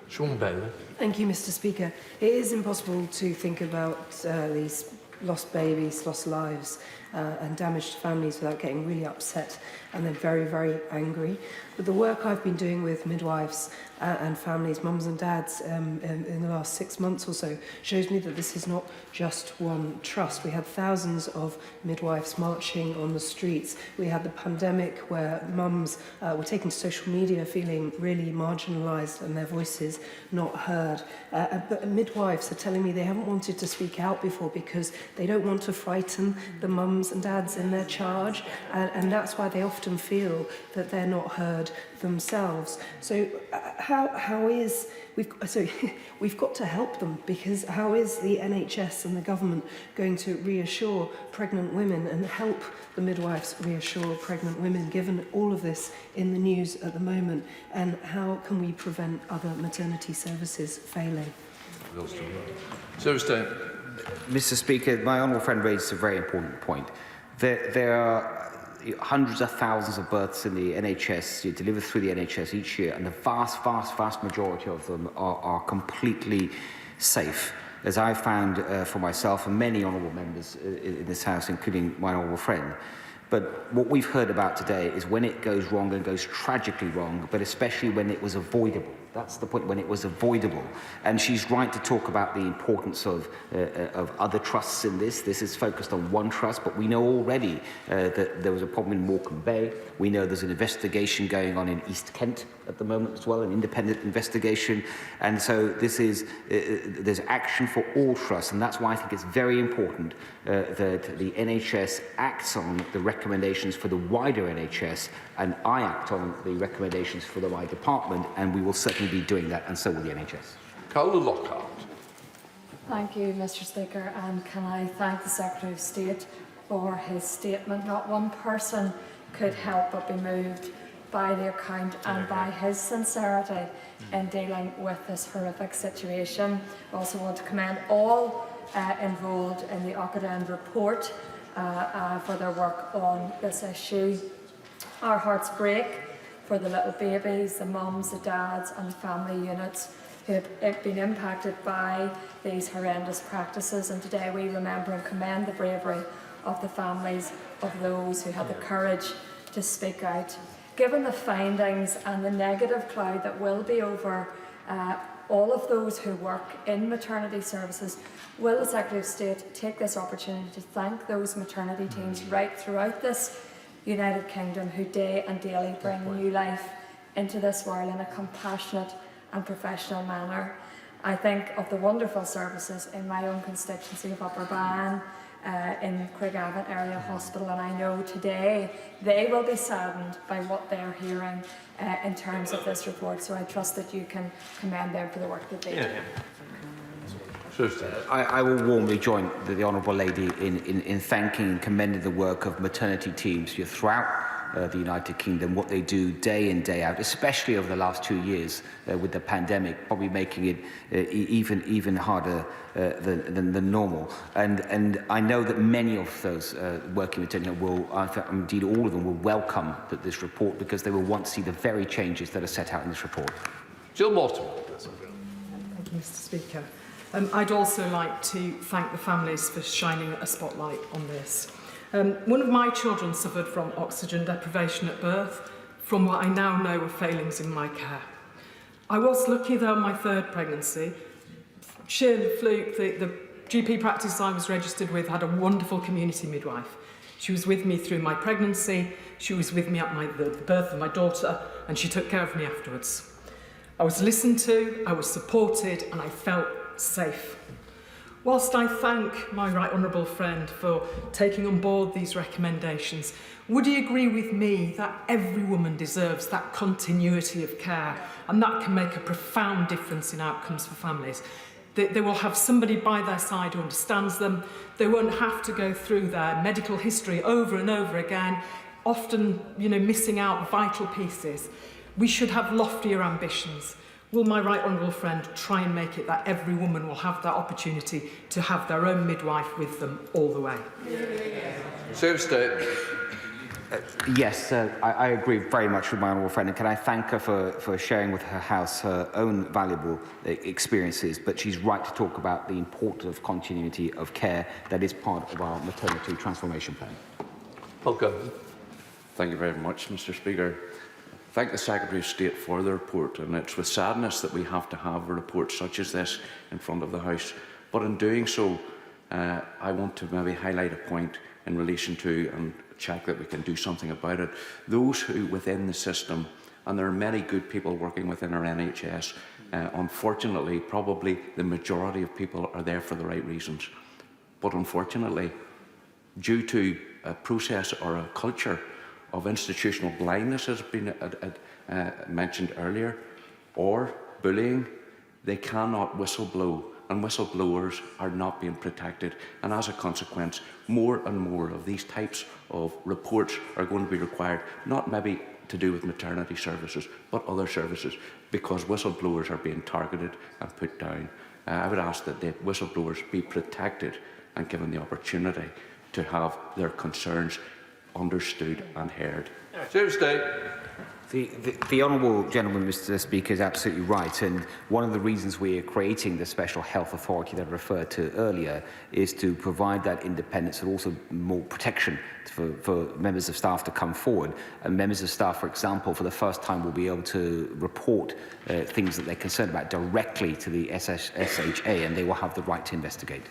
Sean Bell. Thank you, Mr. Speaker. It is impossible to think about these lost babies, lost lives, and damaged families without getting really upset and then very, very angry. But the work I've been doing with midwives and families, mums and dads, in the last 6 months or so, shows me that this is not just one trust. We had thousands of midwives marching on the streets. We had the pandemic where mums were taken to social media feeling really marginalised and their voices not heard. But midwives are telling me they haven't wanted to speak out before because they don't want to frighten the mums and dads in their charge, and that's why they often feel that they're not heard themselves. So we've got to help them, because how is the NHS and the government going to reassure pregnant women and help the midwives reassure pregnant women, given all of this in the news at the moment? And how can we prevent other maternity services failing? Mr. Speaker, my honourable friend raised a very important point. There are hundreds of thousands of births in the NHS delivered through the NHS each year, and the vast majority of them are completely safe. as I found for myself and many honourable members in this House, including my honourable friend. But what we've heard about today is when it goes wrong and goes tragically wrong, but especially when it was avoidable. That's the point, when it was avoidable. And she's right to talk about the importance of other trusts in this. This is focused on one trust, but we know already that there was a problem in Morecambe Bay. We know there's an investigation going on in East Kent at the moment as well, an independent investigation. And so this is, there's action for all trusts, and that's why I think it's very important that the NHS acts on the recommendations for the wider NHS, and I act on the recommendations for my department, and we will certainly be doing that, and so will the NHS. Carla Lockhart. Thank you, Mr. Speaker, and can I thank the Secretary of State for his statement. Not one person could help but be moved by the account and by his sincerity in dealing with this horrific situation. I also want to commend all involved in the Ockenden report for their work on this issue. Our hearts break for the little babies, the mums, the dads and the family units who have been impacted by these horrendous practices, and today we remember and commend the bravery of the families of those who had the courage to speak out. Given the findings and the negative cloud that will be over all of those who work in maternity services, will the Secretary of State take this opportunity to thank those maternity teams right throughout this United Kingdom who day and daily bring new life into this world in a compassionate and professional manner? I think of the wonderful services in my own constituency of Upper Bann, in Craigavon Area Hospital, and I know today they will be saddened by what they're hearing in terms of this report, so I trust that you can commend them for the work that they do. I will warmly join the Honourable Lady in thanking and commending the work of maternity teams throughout the United Kingdom, what they do day in, day out, especially over the last 2 years with the pandemic, probably making it even harder than normal. And I know that many of those working maternity will, indeed all of them, will welcome this report because they will want to see the very changes that are set out in this report. Jill Mortimer. Thank you, Mr. Speaker. I'd also like to thank the families for shining a spotlight on this. One of my children suffered from oxygen deprivation at birth, from what I now know were failings in my care. I was lucky though in my third pregnancy. Sheer fluke, the GP practice I was registered with had a wonderful community midwife. She was with me through my pregnancy, she was with me at the birth of my daughter, and she took care of me afterwards. I was listened to, I was supported, and I felt safe. Whilst I thank my right honourable friend for taking on board these recommendations, would he agree with me that every woman deserves that continuity of care, and that can make a profound difference in outcomes for families? They will have somebody by their side who understands them. They won't have to go through their medical history over and over again, often, missing out vital pieces. We should have loftier ambitions. Will my right honourable friend try and make it that every woman will have that opportunity to have their own midwife with them all the way? Sir State. Yes, I agree very much with my honourable friend, and can I thank her for sharing with her House her own valuable experiences, but she's right to talk about the importance of continuity of care that is part of our maternity transformation plan. Welcome. Thank you very much, Mr. Speaker. Thank the Secretary of State for the report, and it's with sadness that we have to have a report such as this in front of the House. But in doing so, I want to maybe highlight a point in relation to, and check that we can do something about it, those who within the system, and there are many good people working within our NHS, unfortunately, probably the majority of people are there for the right reasons. But unfortunately, due to a process or a culture of institutional blindness, as has been mentioned earlier, or bullying, they cannot whistle-blow, and whistleblowers are not being protected. And as a consequence, more and more of these types of reports are going to be required, not maybe to do with maternity services, but other services, because whistleblowers are being targeted and put down. I would ask that the whistleblowers be protected and given the opportunity to have their concerns understood and heard. Sir State. The honourable gentleman, Mr Speaker, is absolutely right, and one of the reasons we are creating the special health authority that I referred to earlier is to provide that independence and also more protection for members of staff to come forward. And members of staff, for example, for the first time will be able to report things that they're concerned about directly to the SHA, and they will have the right to investigate.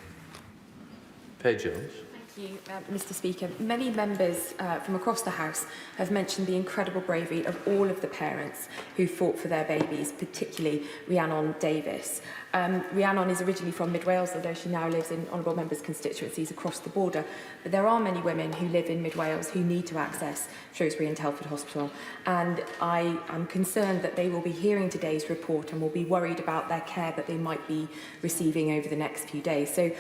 Paige Jones. Thank you, Mr Speaker. Many members from across the House have mentioned the incredible bravery of all of the parents who fought for their babies, particularly Rhiannon Davis. Rhiannon is originally from Mid Wales, although she now lives in honourable members' constituencies across the border. But there are many women who live in Mid Wales who need to access Shrewsbury and Telford Hospital, and I am concerned that they will be hearing today's report and will be worried about their care that they might be receiving over the next few days. So,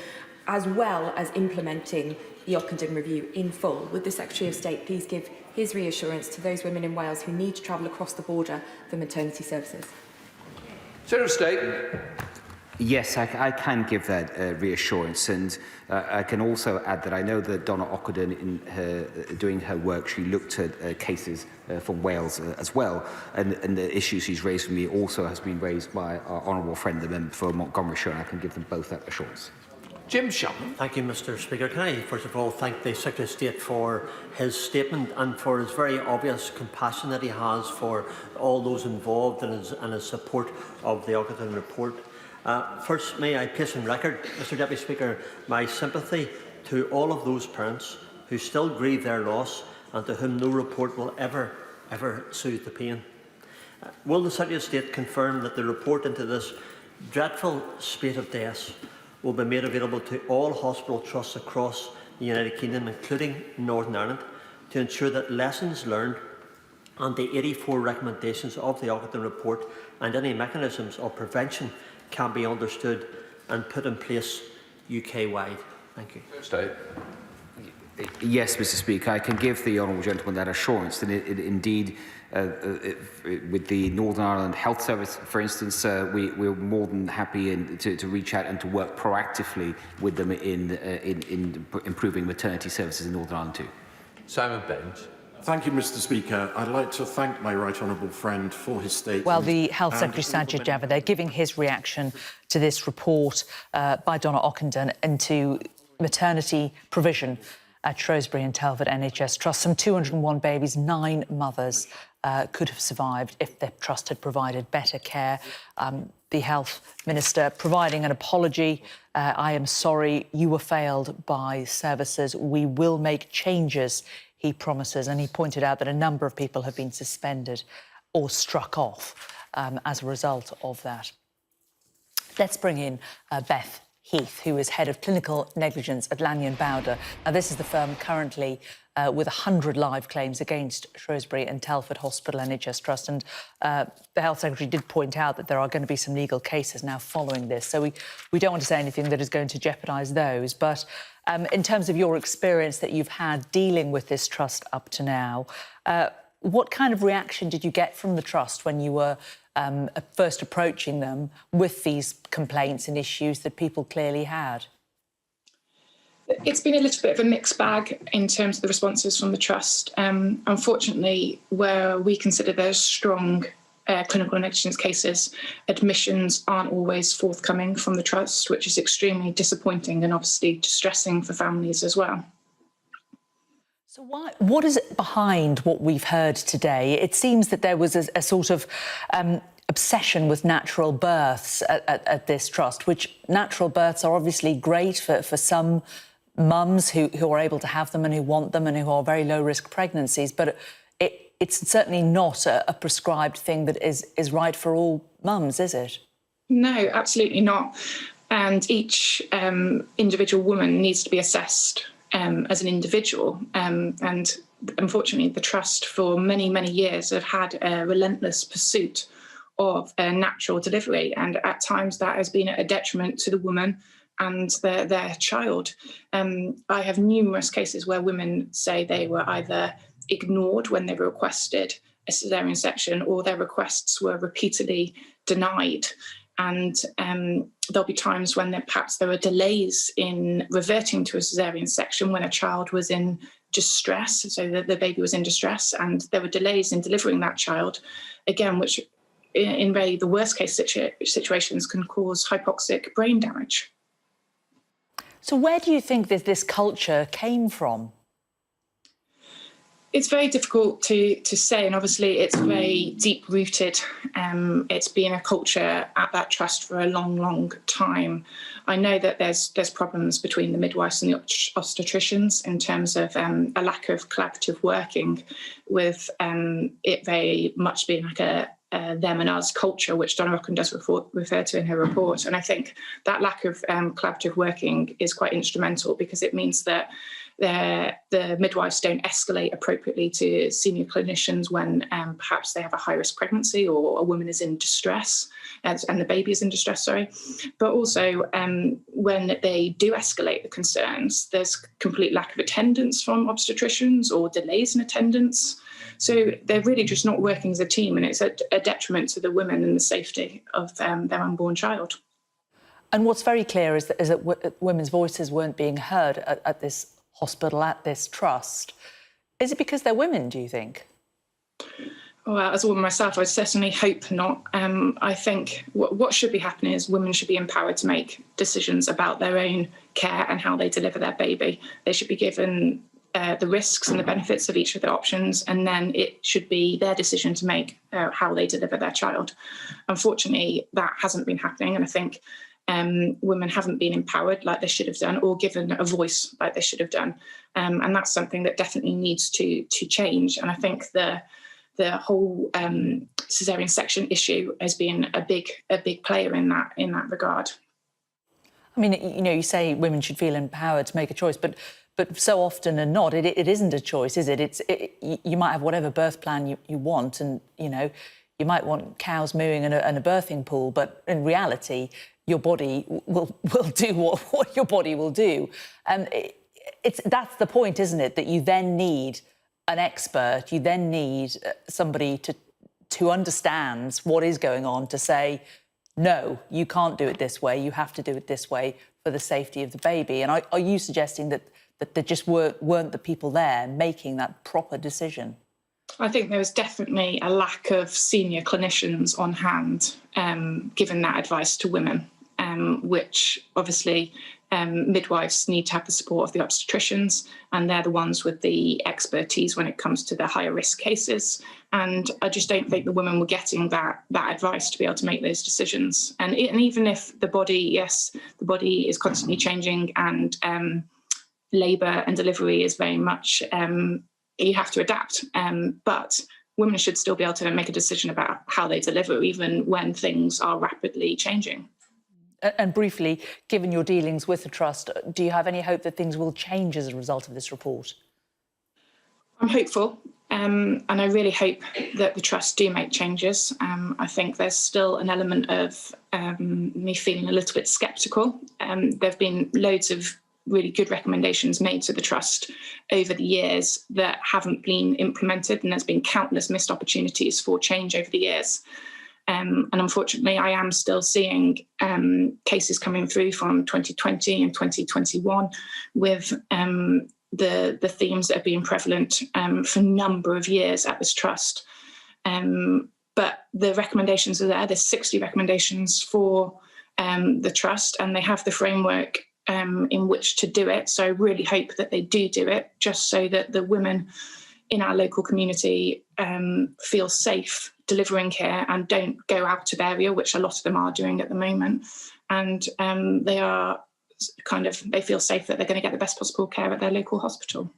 as well as implementing the Ockenden review in full, would the Secretary of State please give his reassurance to those women in Wales who need to travel across the border for maternity services? Sir of State. Yes, I can give that reassurance, and I can also add that I know that Donna Ockenden, in doing her work, she looked at cases from Wales as well, and the issue she's raised with me also has been raised by our honourable friend, the member for Montgomeryshire, and I can give them both that assurance. Jim Shannon. Thank you, Mr Speaker. Can I first of all thank the Secretary of State for his statement and for his very obvious compassion that he has for all those involved and his support of the Ockenden report. First, may I place on record, Mr Deputy Speaker, my sympathy to all of those parents who still grieve their loss and to whom no report will ever soothe the pain. Will the Secretary of State confirm that the report into this dreadful spate of deaths will be made available to all hospital trusts across the United Kingdom, including Northern Ireland, to ensure that lessons learned and the 84 recommendations of the Ockenden report and any mechanisms of prevention can be understood and put in place UK-wide? Thank you. State. Yes, Mr Speaker, I can give the honourable gentleman that assurance. And indeed, with the Northern Ireland Health Service, for instance, we're more than happy to reach out and to work proactively with them in improving maternity services in Northern Ireland too. Simon Baines. Thank you, Mr Speaker. I'd like to thank my right honourable friend for his statement. Well, the Health Secretary Sajid Javid, they're giving his reaction to this report by Donna Ockenden into maternity provision at Shrewsbury and Telford NHS Trust. Some 201 babies, 9 mothers could have survived if the Trust had provided better care. The Health Minister providing an apology. I am sorry, you were failed by services. We will make changes, he promises. And he pointed out that a number of people have been suspended or struck off as a result of that. Let's bring in Beth Heath, who is head of clinical negligence at Lanyon Bowder. Now, this is the firm currently with 100 live claims against Shrewsbury and Telford Hospital NHS Trust. And the Health Secretary did point out that there are going to be some legal cases now following this. So we don't want to say anything that is going to jeopardise those. But in terms of your experience that you've had dealing with this trust up to now, what kind of reaction did you get from the trust when you were first approaching them with these complaints and issues that people clearly had? It's been a little bit of a mixed bag in terms of the responses from the trust. Unfortunately, where we consider there's strong clinical negligence cases, admissions aren't always forthcoming from the trust, which is extremely disappointing and obviously distressing for families as well. So what is behind what we've heard today? It seems that there was a sort of obsession with natural births at this trust, which natural births are obviously great for some mums who are able to have them and who want them and who are very low-risk pregnancies, but it's certainly not a prescribed thing that is right for all mums, is it? No, absolutely not. And each individual woman needs to be assessed as an individual. And unfortunately, the trust for many, many years have had a relentless pursuit of a natural delivery. And at times that has been at a detriment to the woman and their child. I have numerous cases where women say they were either ignored when they were requested a caesarean section or their requests were repeatedly denied. And there'll be times when perhaps there were delays in reverting to a caesarean section when a child was in distress, so that the baby was in distress, and there were delays in delivering that child, again, which in very the worst case situations can cause hypoxic brain damage. So where do you think this culture came from? It's very difficult to say, and obviously it's very deep-rooted. It's been a culture at that trust for a long, long time. I know that there's problems between the midwives and the obstetricians in terms of a lack of collaborative working, with it very much being like a them and us culture, which Donna Ockenden does refer to in her report. And I think that lack of collaborative working is quite instrumental, because it means that the midwives don't escalate appropriately to senior clinicians when perhaps they have a high-risk pregnancy or a woman is in distress, and the baby is in distress, sorry. But also when they do escalate the concerns, there's complete lack of attendance from obstetricians or delays in attendance. So they're really just not working as a team, and it's a detriment to the women and the safety of their unborn child. And what's very clear is that women's voices weren't being heard at this hospital, at this trust. Is it because they're women, do you think? Well, as a woman myself, I certainly hope not. I think what should be happening is women should be empowered to make decisions about their own care and how they deliver their baby. They should be given the risks and the benefits of each of the options, and then it should be their decision to make how they deliver their child. Unfortunately, that hasn't been happening, and I think women haven't been empowered like they should have done, or given a voice like they should have done, and that's something that definitely needs to change. And I think the whole caesarean section issue has been a big player in that regard. I mean, you know, you say women should feel empowered to make a choice, but so often and not, it isn't a choice, is it? You might have whatever birth plan you want, and you know, you might want cows mooing and a birthing pool, but in reality, your body will do what your body will do. And that's the point, isn't it? That you then need an expert, you then need somebody to understand what is going on, to say, no, you can't do it this way, you have to do it this way for the safety of the baby. And are you suggesting that there just weren't the people there making that proper decision? I think there was definitely a lack of senior clinicians on hand giving that advice to women, which obviously midwives need to have the support of the obstetricians, and they're the ones with the expertise when it comes to the higher risk cases. And I just don't think the women were getting that advice to be able to make those decisions. And even if the body, yes, the body is constantly changing, and labour and delivery is very much, you have to adapt. But women should still be able to make a decision about how they deliver, even when things are rapidly changing. And briefly, given your dealings with the Trust, do you have any hope that things will change as a result of this report? I'm hopeful, and I really hope that the Trust do make changes. I think there's still an element of me feeling a little bit sceptical. There have been loads of really good recommendations made to the Trust over the years that haven't been implemented, and there's been countless missed opportunities for change over the years. And unfortunately, I am still seeing cases coming through from 2020 and 2021 with the themes that have been prevalent for a number of years at this Trust. But the recommendations are there. There's 60 recommendations for the Trust, and they have the framework in which to do it. So I really hope that they do it, just so that the women in our local community feel safe delivering care and don't go out of area, which a lot of them are doing at the moment. And they feel safe that they're going to get the best possible care at their local hospital.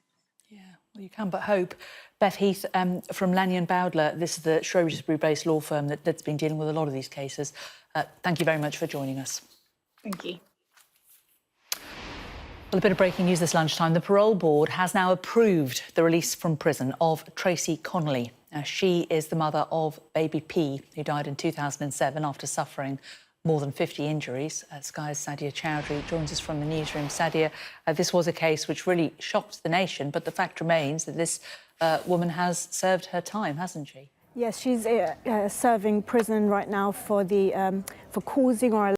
Yeah, well, you can but hope. Beth Heath from Lanyon Bowdler, this is the Shrewsbury-based law firm that's been dealing with a lot of these cases. Thank you very much for joining us. Thank you. Well, a bit of breaking news this lunchtime. The parole board has now approved the release from prison of Tracy Connolly. Now, she is the mother of baby P, who died in 2007 after suffering more than 50 injuries. Sky's Sadia Chowdhury joins us from the newsroom. Sadia, this was a case which really shocked the nation, but the fact remains that this woman has served her time, hasn't she? Yes, she's serving prison right now for causing or